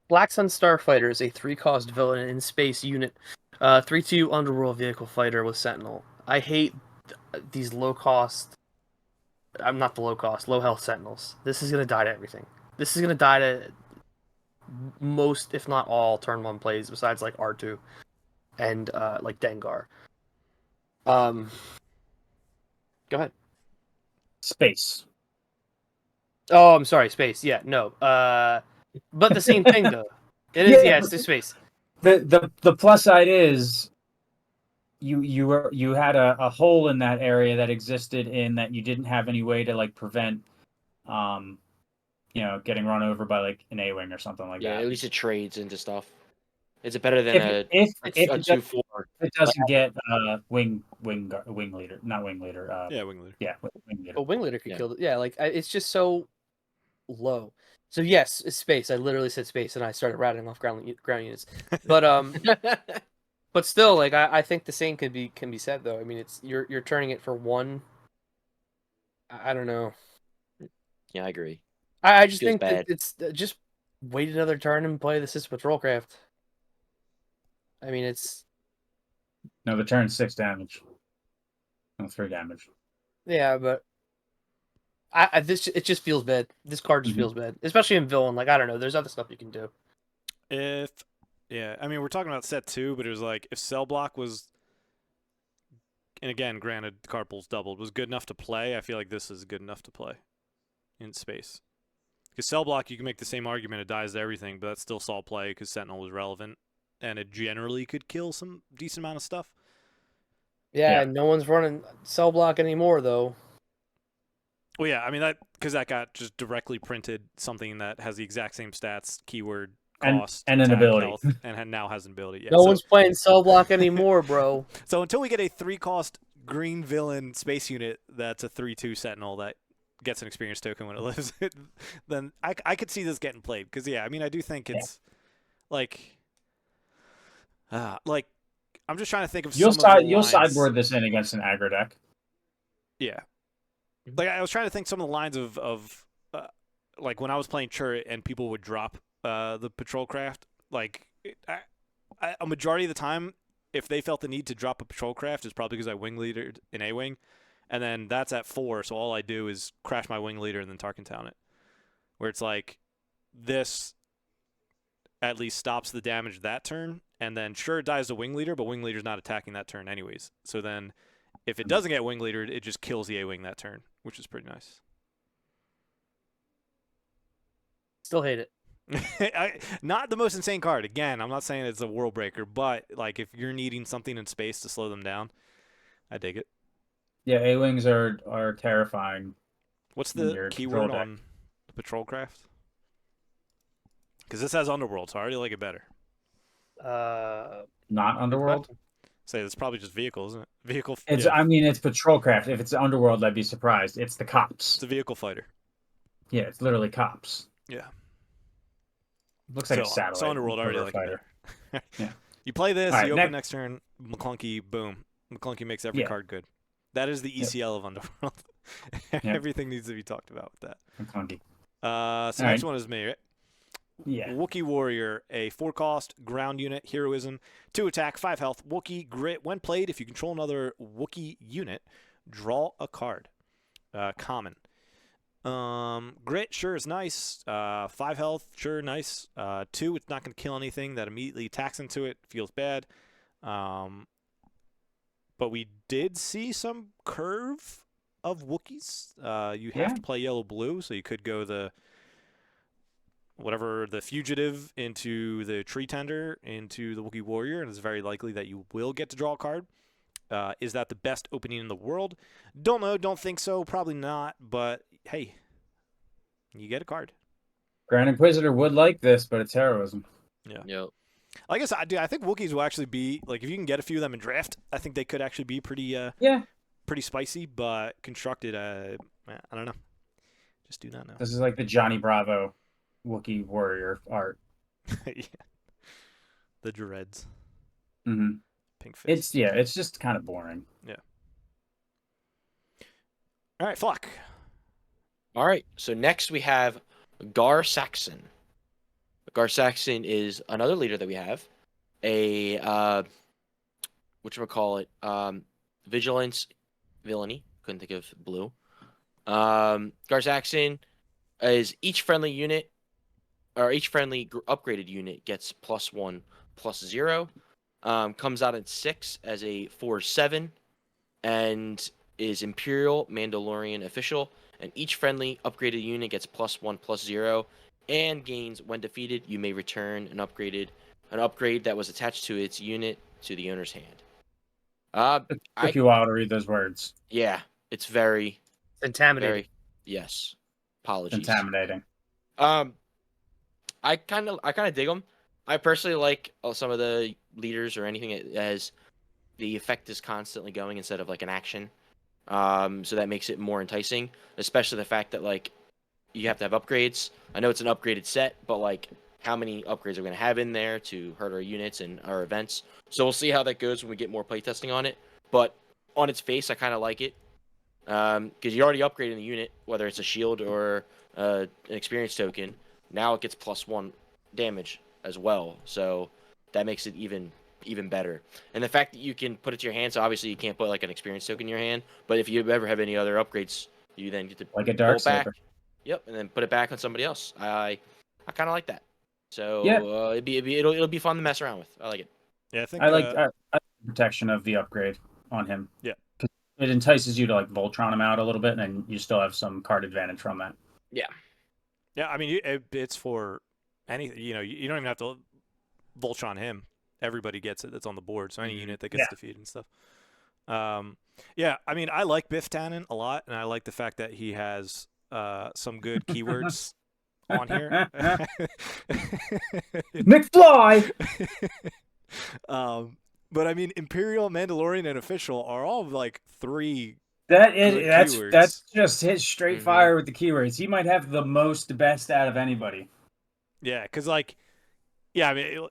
Black Sun Starfighter is a 3-cost villain in space unit. 3/2 underworld vehicle fighter with Sentinel. I hate these low cost. I'm not the low cost, low health Sentinels. This is gonna die to everything. This is gonna die to most, if not all, turn 1 plays besides like R2 and like Dengar. Go ahead. Space. Oh, I'm sorry, space. Yeah, no. But the same thing though. It is. Yeah, it's the space. The plus side is you had a hole in that area that existed in that you didn't have any way to like prevent getting run over by like an A-wing or something like that. Yeah, at least it trades into stuff. Is it better than if a 2/4? It doesn't get wing leader, not wing leader. Wing leader. Yeah, wing leader. A wing leader could kill it. Yeah, like it's just so low. So yes, it's space. I literally said space, and I started rattling off ground units. But but still, like I think the same can be said though. I mean, it's you're turning it for 1. I don't know. Yeah, I agree. I just think that it's just wait another turn and play the Sys Patrolcraft. I mean, it's No, the turn's 6 damage. No, 3 damage. yeah, but this it just feels bad. This card just Mhm. feels bad, especially in villain. Like I don't know, there's other stuff you can do. Yeah, I mean, we're talking about set 2, but it was like if Cell Block was, and again, granted, card pool's doubled, was good enough to play. I feel like this is good enough to play in space. Because Cell Block, you can make the same argument, it dies to everything, but that's still solid play because Sentinel was relevant, and it generally could kill some decent amount of stuff. Yeah, Yeah. and no one's running cell block anymore though. Well, yeah, I mean, because that got just directly printed something that has the exact same stats, keyword, And cost, an attack, ability. health, and now has an ability. Yeah, No one's playing cell block anymore, bro. So until we get a 3-cost green villain space unit that's a 3/2 Sentinel that gets an experience token when it lives, then I could see this getting played. Because, yeah, I mean, I do think it's like I'm just trying to think of You'll some of the you'll lines. sideboard this in against an aggro deck. Yeah. Like, I was trying to think some of the lines of like when I was playing Churret and people would drop the patrol craft. Like, a majority of the time, if they felt the need to drop a patrol craft, is probably because I wing leadered an A-wing, and then that's at 4. So all I do is crash my wing leader and then Tarkin Town it. Where it's like this at least stops the damage that turn, and then sure it dies the wing leader, but wing leader's not attacking that turn anyways. So then, if it doesn't get wing leadered, it just kills the A-wing that turn, which is pretty nice. Still hate it. Not the most insane card. Again, I'm not saying it's a world breaker, but like if you're needing something in space to slow them down, I dig it. Yeah, A-wings are terrifying. What's in the your keyword patrol deck. on the patrol craft? Because this has Underworld, so I already like it better. Not Underworld. Say it's probably just vehicle, isn't it? Vehicle. It's Yeah, I mean it's patrol craft. If it's Underworld, I'd be surprised. It's the cops. it's a vehicle fighter. Yeah, it's literally cops. Yeah. Looks like a So satellite. Underworld, I already like fighter. it better. Yeah. You play this, All right, you open next turn, McClunky, boom. McClunky makes every Yeah. card good. That is the ECL of Underworld. Everything needs to be talked about with that. Clunky. So All next right. one is me, right? Yeah. Wookiee Warrior, a 4-cost ground unit, heroism, 2 attack, 5 health, Wookiee grit. When played, if you control another Wookiee unit, draw a card. Common. Grit, sure, is nice. 5 health, sure, nice. 2, it's not going to kill anything that immediately attacks into it. Feels bad. But we did see some curve of Wookiees. You have to play yellow-blue, so you could go the fugitive into the tree tender into the Wookiee Warrior, and it's very likely that you will get to draw a card. Is that the best opening in the world? Don't know. Don't think so. Probably not. But hey, you get a card. Grand Inquisitor would like this, but it's heroism. Yeah. Yep. I guess I think Wookiees will actually be like if you can get a few of them in draft. I think they could actually be pretty pretty spicy, but constructed. I don't know. Just do not know. This is like the Johnny Bravo Wookiee Warrior art. Yeah. The dreads. Mm-hmm. Pink face. It's just kind of boring. Yeah. All right, Flock. All right. So next we have Gar Saxon. Gar Saxon is another leader that we have. A whatchamacallit, vigilance villainy. Couldn't think of blue. Gar Saxon is each friendly unit or each friendly upgraded unit gets +1/+0. Comes out at 6 as a 4/7 and is Imperial Mandalorian official. And each friendly upgraded unit gets +1/+0 and gains when defeated. You may return an upgrade that was attached to its unit to the owner's hand. It took you a while to read those words. Yeah, it's very Intimidating. very yes. Apologies. Intimidating. I kind of dig them. I personally like some of the leaders or anything as the effect is constantly going instead of like an action. So that makes it more enticing, especially the fact that like you have to have upgrades. I know it's an upgraded set, but like how many upgrades are we going to have in there to hurt our units and our events? So we'll see how that goes when we get more playtesting on it. But on its face, I kind of like it because you're already upgrading the unit, whether it's a shield or an experience token. Now it gets +1 damage as well, so that makes it even even better. And the fact that you can put it to your hand, so obviously you can't put like an experience token in your hand, but if you ever have any other upgrades, you then get to Like a pull Dark it back. Saber. Yep, and then put it back on somebody else. I kind of like that. So Yeah. it'll be fun to mess around with. I like it. Yeah, I think I like the protection of the upgrade on him. Yeah. It entices you to like Voltron him out a little bit, and then you still have some card advantage from that. Yeah. Yeah, I mean, it's for anything. You know, you don't even have to Voltron him. Everybody gets it that's on the board, so any unit that gets defeated and stuff. Yeah, I mean, I like Biff Tannen a lot, and I like the fact that he has some good keywords on here. McFly! But I mean, Imperial, Mandalorian, and Official are all like 3 That's keywords. just his straight fire with the keywords. He might have the best out of anybody. Yeah, because like, yeah, I mean,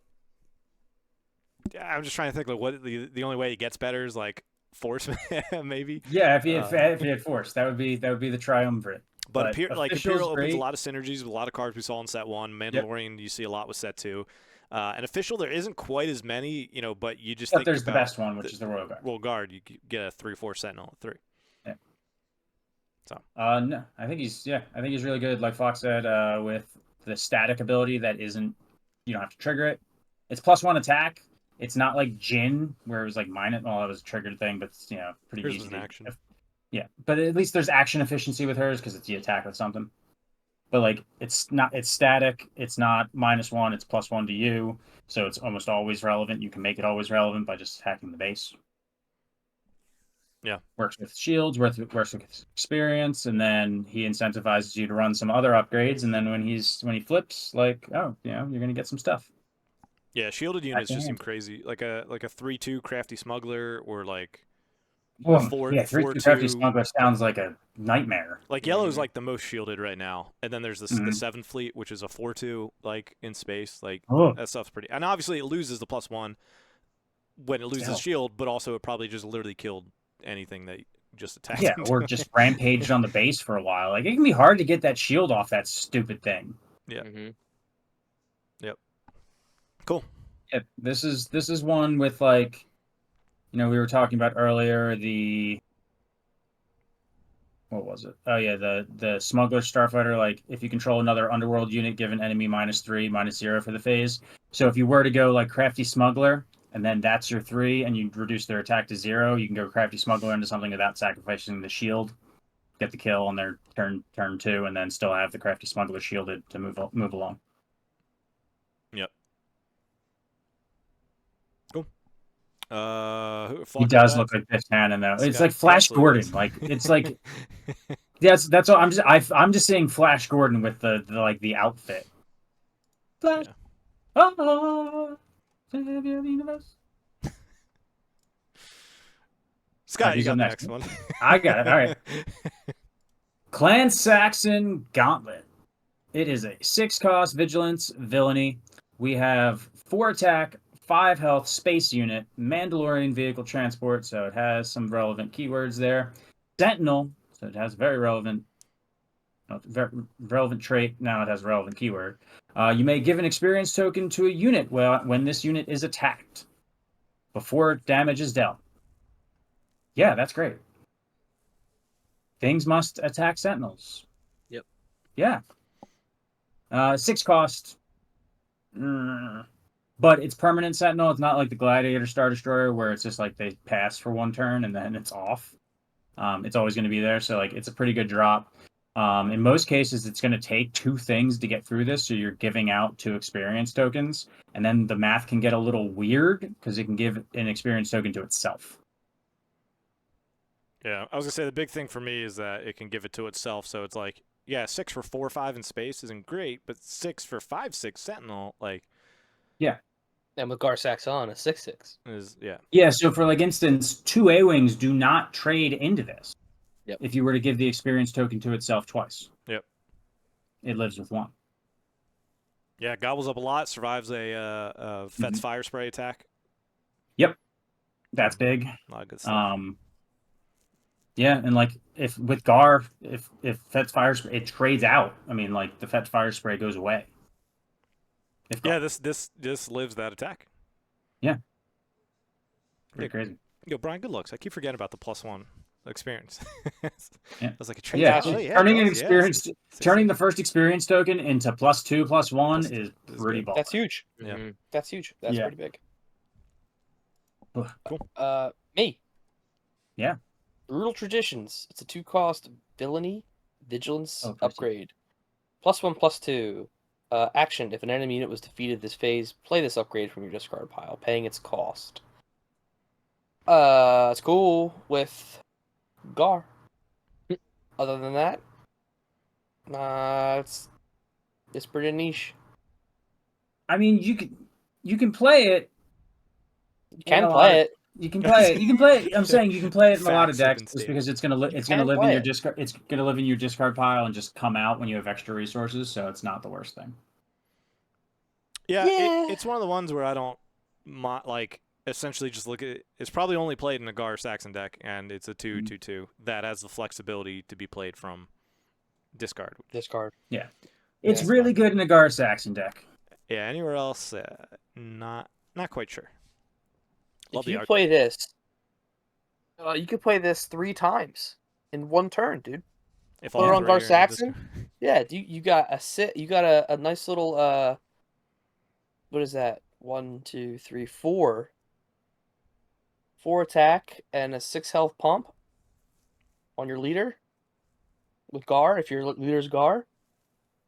I'm just trying to think like what the only way he gets better is like Force, maybe. Yeah, if he had Force, that would be the triumvirate. But like Imperial opens a great. lot of synergies with a lot of cards we saw in set 1. Mandalorian, you see a lot with set 2. And Official, there isn't quite as many, you know, but you just think there's the about best one, which is the Royal Guard. Royal Guard, you get a 3/4 Sentinel at 3. Yeah. So. No, I think he's really good. Like Fox said, with the static ability that isn't, you don't have to trigger it. It's +1 attack. It's not like Jin where it was like minus. Well, it was a triggered thing, but it's, you know, pretty Hers easy. was an action. Yeah, but at least there's action efficiency with hers because it's the attack with something. But like it's static. It's not -1. It's +1 to you, so it's almost always relevant. You can make it always relevant by just attacking the base. Yeah, works with shields, works with experience, and then he incentivizes you to run some other upgrades. And then when he flips, like, oh, you know, you're gonna get some stuff. Yeah, shielded units just seem crazy. Like a 3/2 Crafty Smuggler or like. Oh, 4/2 Crafty Smuggler sounds like a nightmare. Like yellow's like the most shielded right now, and then there's the 7th Fleet, which is a 4/2 like in space. Like that stuff's pretty. And obviously it loses the +1 when it loses shield, but also it probably just literally killed anything that just attacked. Yeah, or just rampaged on the base for a while. Like it can be hard to get that shield off that stupid thing. Yeah. Yep. Cool. Yeah, this is one with like. You know, we were talking about earlier what was it? Oh yeah, the Smuggler Starfighter. Like, if you control another underworld unit, give an enemy -3, -0 for the phase. So if you were to go like Crafty Smuggler, and then that's your 3, and you reduce their attack to 0, you can go Crafty Smuggler into something without sacrificing the shield, get the kill on their turn 2, and then still have the Crafty Smuggler shielded to move along. Yep. Cool. He does look like Biff Tannen though. It's like Flash Gordon. Like it's like that's all. I'm just saying Flash Gordon with the like the outfit. Flash. Yeah. Oh, champion of the universe. Scott, you got the next one. I got it. All right. Clan Saxon Gauntlet. It is a 6-cost vigilance villainy. We have 4 attack, 5 health space unit, Mandalorian vehicle transport, so it has some relevant keywords there. Sentinel, so it has very relevant trait. Now it has a relevant keyword. You may give an experience token to a unit when this unit is attacked before damage is dealt. Yeah, that's great. Things must attack Sentinels. Yep. Yeah. 6 cost. But it's permanent Sentinel. It's not like the Gladiator Star Destroyer where it's just like they pass for 1 turn and then it's off. It's always going to be there. So like it's a pretty good drop. In most cases, it's going to take 2 things to get through this. So you're giving out 2 experience tokens. And then the math can get a little weird because it can give an experience token to itself. Yeah, I was going to say the big thing for me is that it can give it to itself. So it's like, yeah, 6 for 4/5 in space isn't great, but 6 for 5/6 Sentinel, like. Yeah. And with Gar Saxon, a 6/6 is yeah. Yeah, so for like instance, 2 A-Wings do not trade into this. Yep. If you were to give the experience token to itself twice. Yep. It lives with 1. Yeah, gobbles up a lot, survives a Fet's Fire Spray attack. Yep. That's big. A lot of good stuff. Yeah, and like if with Gar, if Fet's Fire Spray, it trades out. I mean, like the Fet's Fire Spray goes away. Yeah, this lives that attack. Yeah. Pretty crazy. Yo, Brian, good looks. I keep forgetting about the +1 experience. Yeah. I was like, a trait. Yeah, Oh, yeah, turning it an does, yeah. experience, turning the first experience token into +2, +1 is Is pretty good. baller. That's huge. Yeah. Mhm. That's huge. That's Yeah. pretty big. Cool. Me. Yeah. Brutal Traditions. It's a 2-cost villainy vigilance Oh, upgrade. +1/+2. Action. If an enemy unit was defeated this phase, play this upgrade from your discard pile, paying its cost. It's cool with Gar. Other than that, it's pretty niche. I mean, you can play it. You can play it. You can play it. You can play it. I'm saying you can play it in a lot of Facts have decks been just because it's gonna live can in play your it. discard. It's gonna live in your discard pile and just come out when you have extra resources. So it's not the worst thing. Yeah, Yeah. it's one of the ones where I don't like essentially just look at it. It's probably only played in a Gar Saxon deck, and it's a 2/2/2 that has the flexibility to be played from discard. Discard. It's Yeah, really good in a Gar Saxon deck. Yeah, anywhere else, not quite sure. Love If the you art. play this, you could play this 3 times in one turn, dude. If Put it on three Gar are in the Saxon. discard. Yeah, you got a nice little what is that? 1, 2, 3, 4. 4 attack and a 6 health pump on your leader with Gar. If your leader's Gar,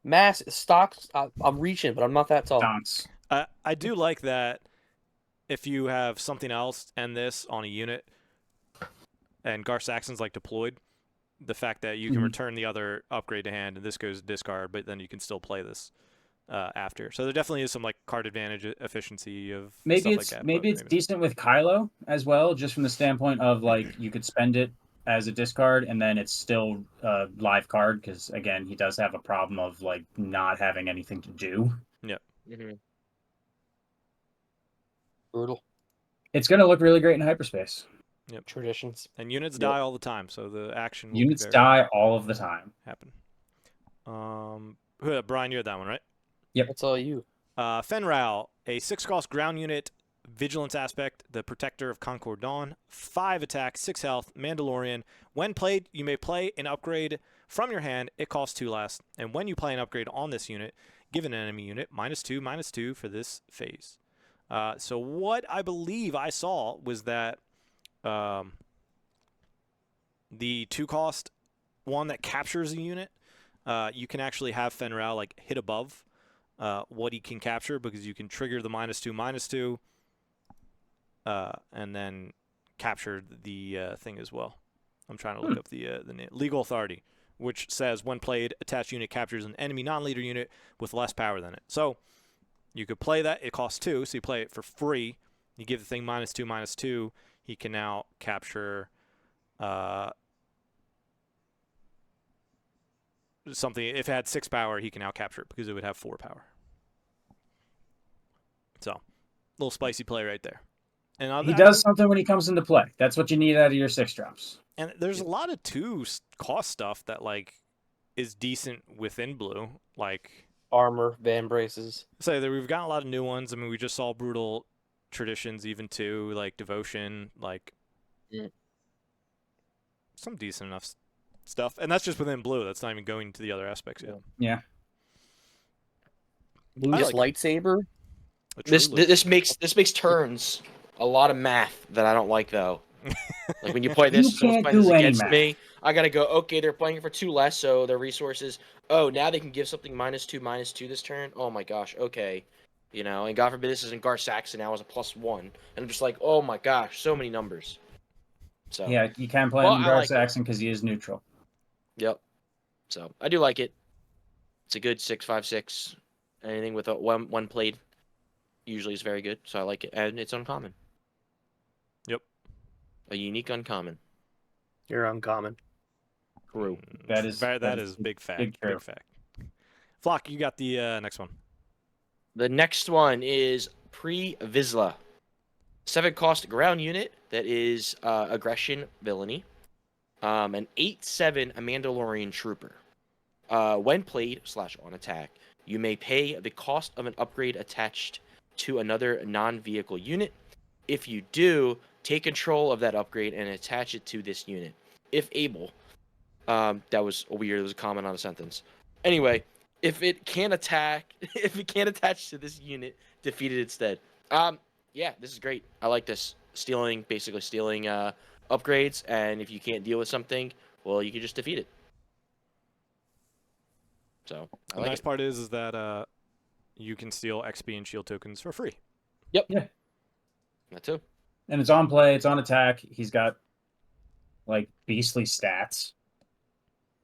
mass stocks. I'm reaching, but I'm not that tall. Donks. I do like that if you have something else and this on a unit, and Gar Saxon's like deployed, the fact that you can Mhm. return the other upgrade to hand and this goes discard, but then you can still play this after. So there definitely is some like card advantage efficiency of Maybe stuff it's like that. maybe it's decent with Kylo as well, just from the standpoint of like you could spend it as a discard and then it's still a live card because again he does have a problem of like not having anything to do. Mhm. Brutal It's gonna look really great in hyperspace. traditions. And units Yep. die all the time, so the action will Units be very die all of the time. happen. Brian, you had that one, right? That's all you. Fenral, a 6-cost ground unit, vigilance aspect, the protector of Concord Dawn, 5 attack, 6 health, Mandalorian. When played, you may play an upgrade from your hand. It costs 2 less. And when you play an upgrade on this unit, give an enemy unit -2/-2 for this phase. So what I believe I saw was that the 2-cost one that captures a unit, you can actually have Fenral like hit above what he can capture because you can trigger the -2/-2 and then capture the thing as well. I'm trying to look up the name. Legal Authority, which says when played, attached unit captures an enemy non-leader unit with less power than it. So you could play that. It costs 2, so you play it for free. You give the thing -2/-2. He can now capture something. If it had 6 power, he can now capture it because it would have 4 power. So, little spicy play right there. And He does something when he comes into play. That's what you need out of your 6 drops. And there's a lot of 2-cost stuff that like is decent within blue. Like Armor, van braces. say that we've got a lot of new ones. I mean, we just saw Brutal Traditions even too, like Devotion, like some decent enough stuff. And that's just within blue. That's not even going to the other aspects yet. Yeah. Blue's like lightsaber. This makes turns a lot of math that I don't like though. Like when you play this, You someone's can't playing this do any against math. me. I gotta go. Okay, they're playing it for 2 less, so their resources. Oh, now they can give something -2/-2 this turn. Oh my gosh. Okay, and God forbid this isn't Gar Saxon now as a +1, and I'm just like, oh my gosh, so many numbers. So Yeah, you can play Well, him in I Gar like it. Saxon because he is neutral. Yep. So I do like it. It's a good 6/5/6. Anything with one played usually is very good. So I like it, and it's uncommon. Yep. A unique uncommon. You're uncommon. True. That is big fact. big true. Big fact. Flock, you got the next one. The next one is Vizsla. 7-cost ground unit that is aggression villainy. An 8/7 a Mandalorian trooper. When played / on attack, you may pay the cost of an upgrade attached to another non-vehicle unit. If you do, take control of that upgrade and attach it to this unit, if able. That was weird. It was a comment on a sentence. Anyway, if it can't attack, if it can't attach to this unit, defeat it instead. Yeah, this is great. I like this. Basically stealing upgrades, and if you can't deal with something, well, you can just defeat it. So The nice part is that you can steal XP and shield tokens for free. Yep. Yeah. That too. And it's on play. It's on attack. He's got like beastly stats,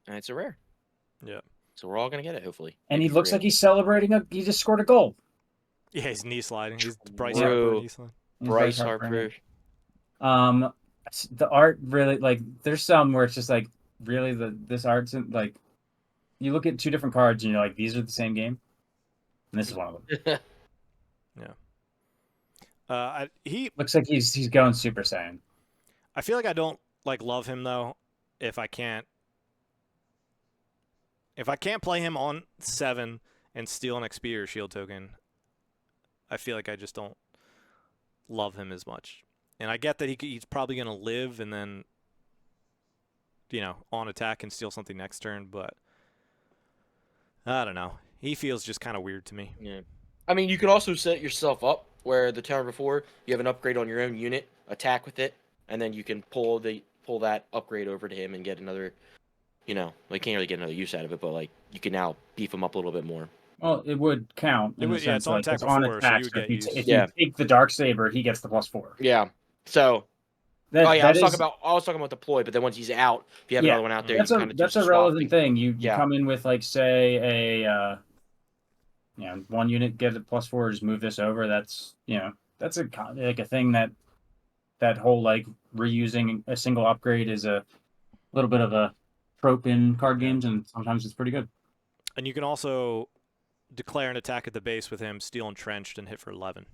And it's a rare. Yeah. So we're all gonna get it, hopefully. and he Maybe looks for like he's celebrating. He just scored a goal. Yeah, he's knee sliding. He's Bryce True. Harper knee sliding. He's Bryce very Harper. heartbreaking. The art really, like, there's some where it's just like, really, this art's like, you look at two different cards and you're like, these are the same game, and this is one of them. He Looks like he's going Super Saiyan. I feel like I don't like love him though if I can't play him on 7 and steal an XP or shield token. I feel like I just don't love him as much. And I get that he's probably going to live and then, on attack and steal something next turn, but I don't know. He feels just kind of weird to me. Yeah. I mean, you could also set yourself up where the turn before you have an upgrade on your own unit, attack with it, and then you can pull that upgrade over to him and get another. You can't really get another use out of it, but like you can now beef him up a little bit more. Well, it would count. In the sense, it's on like, attack it's on before, so attack. you would So get used. if you take the Dark Saber, he gets the +4. Yeah. So. I was talking about deploy, but then once he's out, if you have another one out there, that's a relevant thing. You come in with, like, say a one unit, get a +4, just move this over. That's that's a thing that whole, like, reusing a single upgrade is a little bit of a trope in card games, and sometimes it's pretty good. And you can also declare an attack at the base with him, steal entrenched, and hit for 11.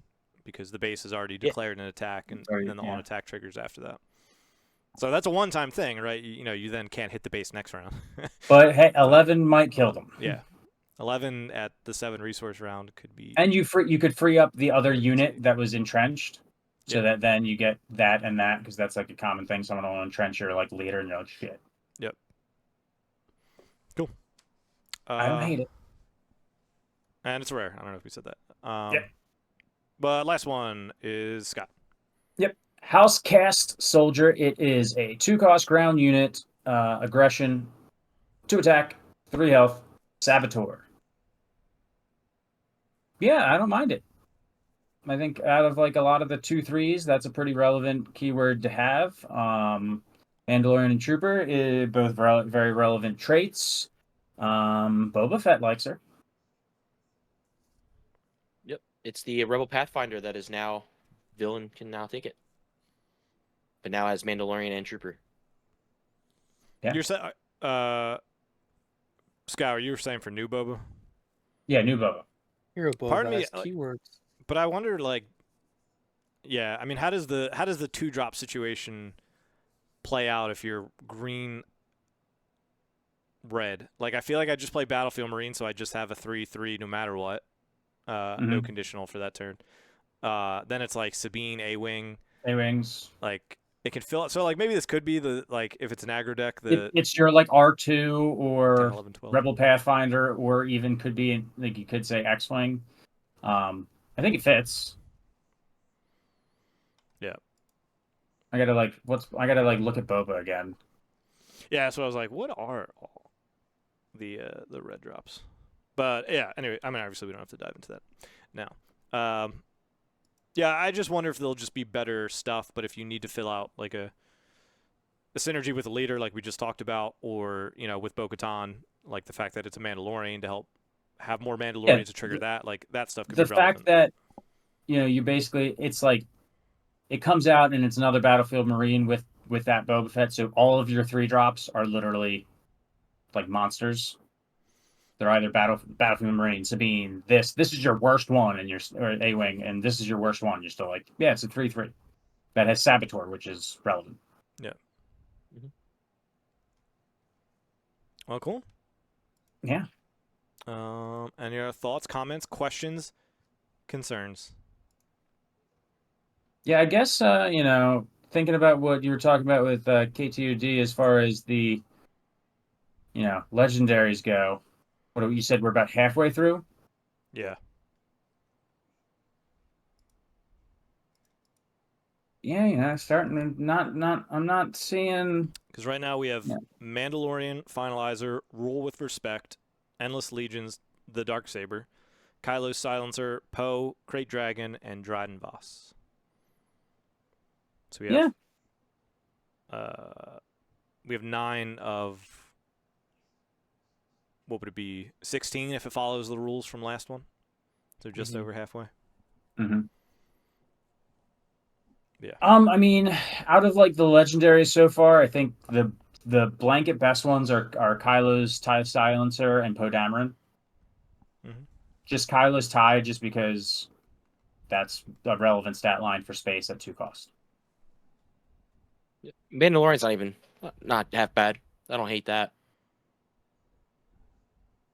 Because the base is already declared an attack, and then the on-attack triggers after that. So that's a one-time thing, right? You then can't hit the base next round. But hey, 11 might kill them. Yeah, 11 at the 7 resource round could be. And you could free up the other unit that was entrenched, so that then you get that and that, because that's like a common thing. Someone will entrench your, like, leader, and you're like, shit. Yep. Cool. I don't hate it. And it's rare. I don't know if we said that. Yep. But last one is Scott. Yep. House Cast Soldier. It is a 2-cost ground unit, aggression, 2 attack, 3 health, Saboteur. Yeah, I don't mind it. I think out of, like, a lot of the 2/3s, that's a pretty relevant keyword to have. Mandalorian and Trooper, both very relevant traits. Boba Fett likes her. It's the Rebel Pathfinder that is now villain can now take it, but now has Mandalorian and Trooper. Yeah. You're saying, Scott, you were saying for new Boba? Yeah, new Boba. Hero Boba. Pardon me, keywords. But I wonder, like, yeah, I mean, how does the 2-drop situation play out if you're green, red? Like, I feel like I just play Battlefield Marine, so I just have a 3/3 no matter what. No conditional for that turn. Then it's like Sabine, A-Wing. A-Wings. Like, it can fill it. So, like, maybe this could be if it's an aggro deck, it's your, like, R2 or 10, 11, 12. Rebel Pathfinder, or even could be, like, you could say X-Wing. I think it fits. Yeah. I gotta look at Boba again. Yeah, so I was like, what are all the red drops? But yeah, anyway, I mean, obviously we don't have to dive into that now. Yeah, I just wonder if there'll just be better stuff, but if you need to fill out like a synergy with a leader like we just talked about, or, with Bo-Katan, like the fact that it's a Mandalorian to help have more Mandalorians to trigger that, like that stuff could be relevant. The fact that, you basically, it's like, it comes out and it's another Battlefield Marine with that Boba Fett, so all of your 3-drops are literally like monsters. They're either Battlefield Marine, Sabine, this is your worst one, or A-Wing, and this is your worst one. You're still like, yeah, it's a 3/3 that has Saboteur, which is relevant. Yeah. Well, cool. Yeah. Any other thoughts, comments, questions, concerns? Yeah, I guess thinking about what you were talking about with KTOD as far as the, legendaries go. What you said we're about halfway through? Yeah. Yeah, starting to I'm not seeing. Because right now we have Yeah. Mandalorian, Finalizer, Rule with Respect, Endless Legions, the Darksaber, Kylo's Silencer, Poe, Krayt Dragon, and Dryden Voss. So we have 9 of, what would it be, 16 if it follows the rules from last one. So just over halfway. Mm-hmm. Yeah. I mean, out of like the legendaries so far, I think the blanket best ones are Kylo's Tie Silencer and Poe Dameron. Mm-hmm. Just Kylo's Tie, just because that's a relevant stat line for space at 2 cost. Mandalorian's not half bad. I don't hate that.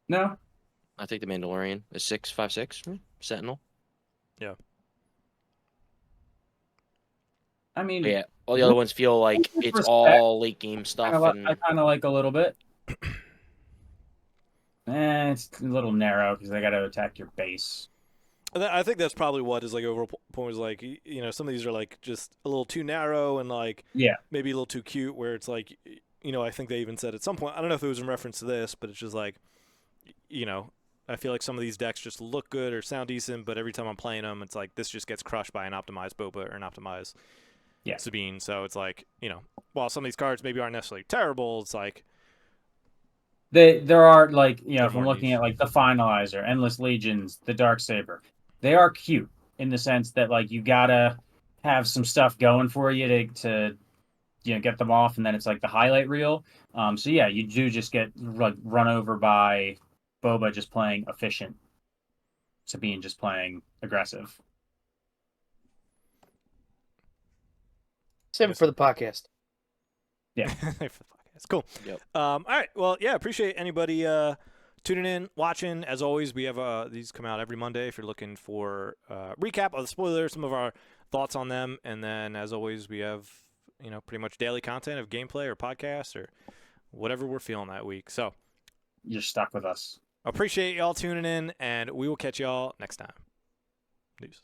No, I think the Mandalorian is 6.56. Sentinel. Yeah. I mean, But yeah, all the other ones feel like with it's respect, all late game stuff. I kind of like a little bit. It's a little narrow because they got to attack your base. I think that's probably what is like overall point is like, some of these are like just a little too narrow and like maybe a little too cute, where it's like, I think they even said at some point, I don't know if it was in reference to this, but it's just like, I feel like some of these decks just look good or sound decent, but every time I'm playing them, it's like this just gets crushed by an optimized Boba or an optimized Sabine. So it's like, while some of these cards maybe aren't necessarily terrible, it's like there are like, if I'm more looking niche. at like the Finalizer, Endless Legions, the Darksaber, they are cute in the sense that like you gotta have some stuff going for you to get them off, and then it's like the highlight reel. So yeah, you do just get like run over by Boba just playing efficient, Sabine just playing aggressive. Save it for the podcast. Yeah. For the podcast. Cool. Yep. All right. Well, yeah, appreciate anybody tuning in, watching. As always, we have these come out every Monday if you're looking for recap of the spoilers, some of our thoughts on them, and then as always, we have pretty much daily content of gameplay or podcasts or whatever we're feeling that week. So You're stuck with us. appreciate y'all tuning in, and we will catch y'all next time. Peace.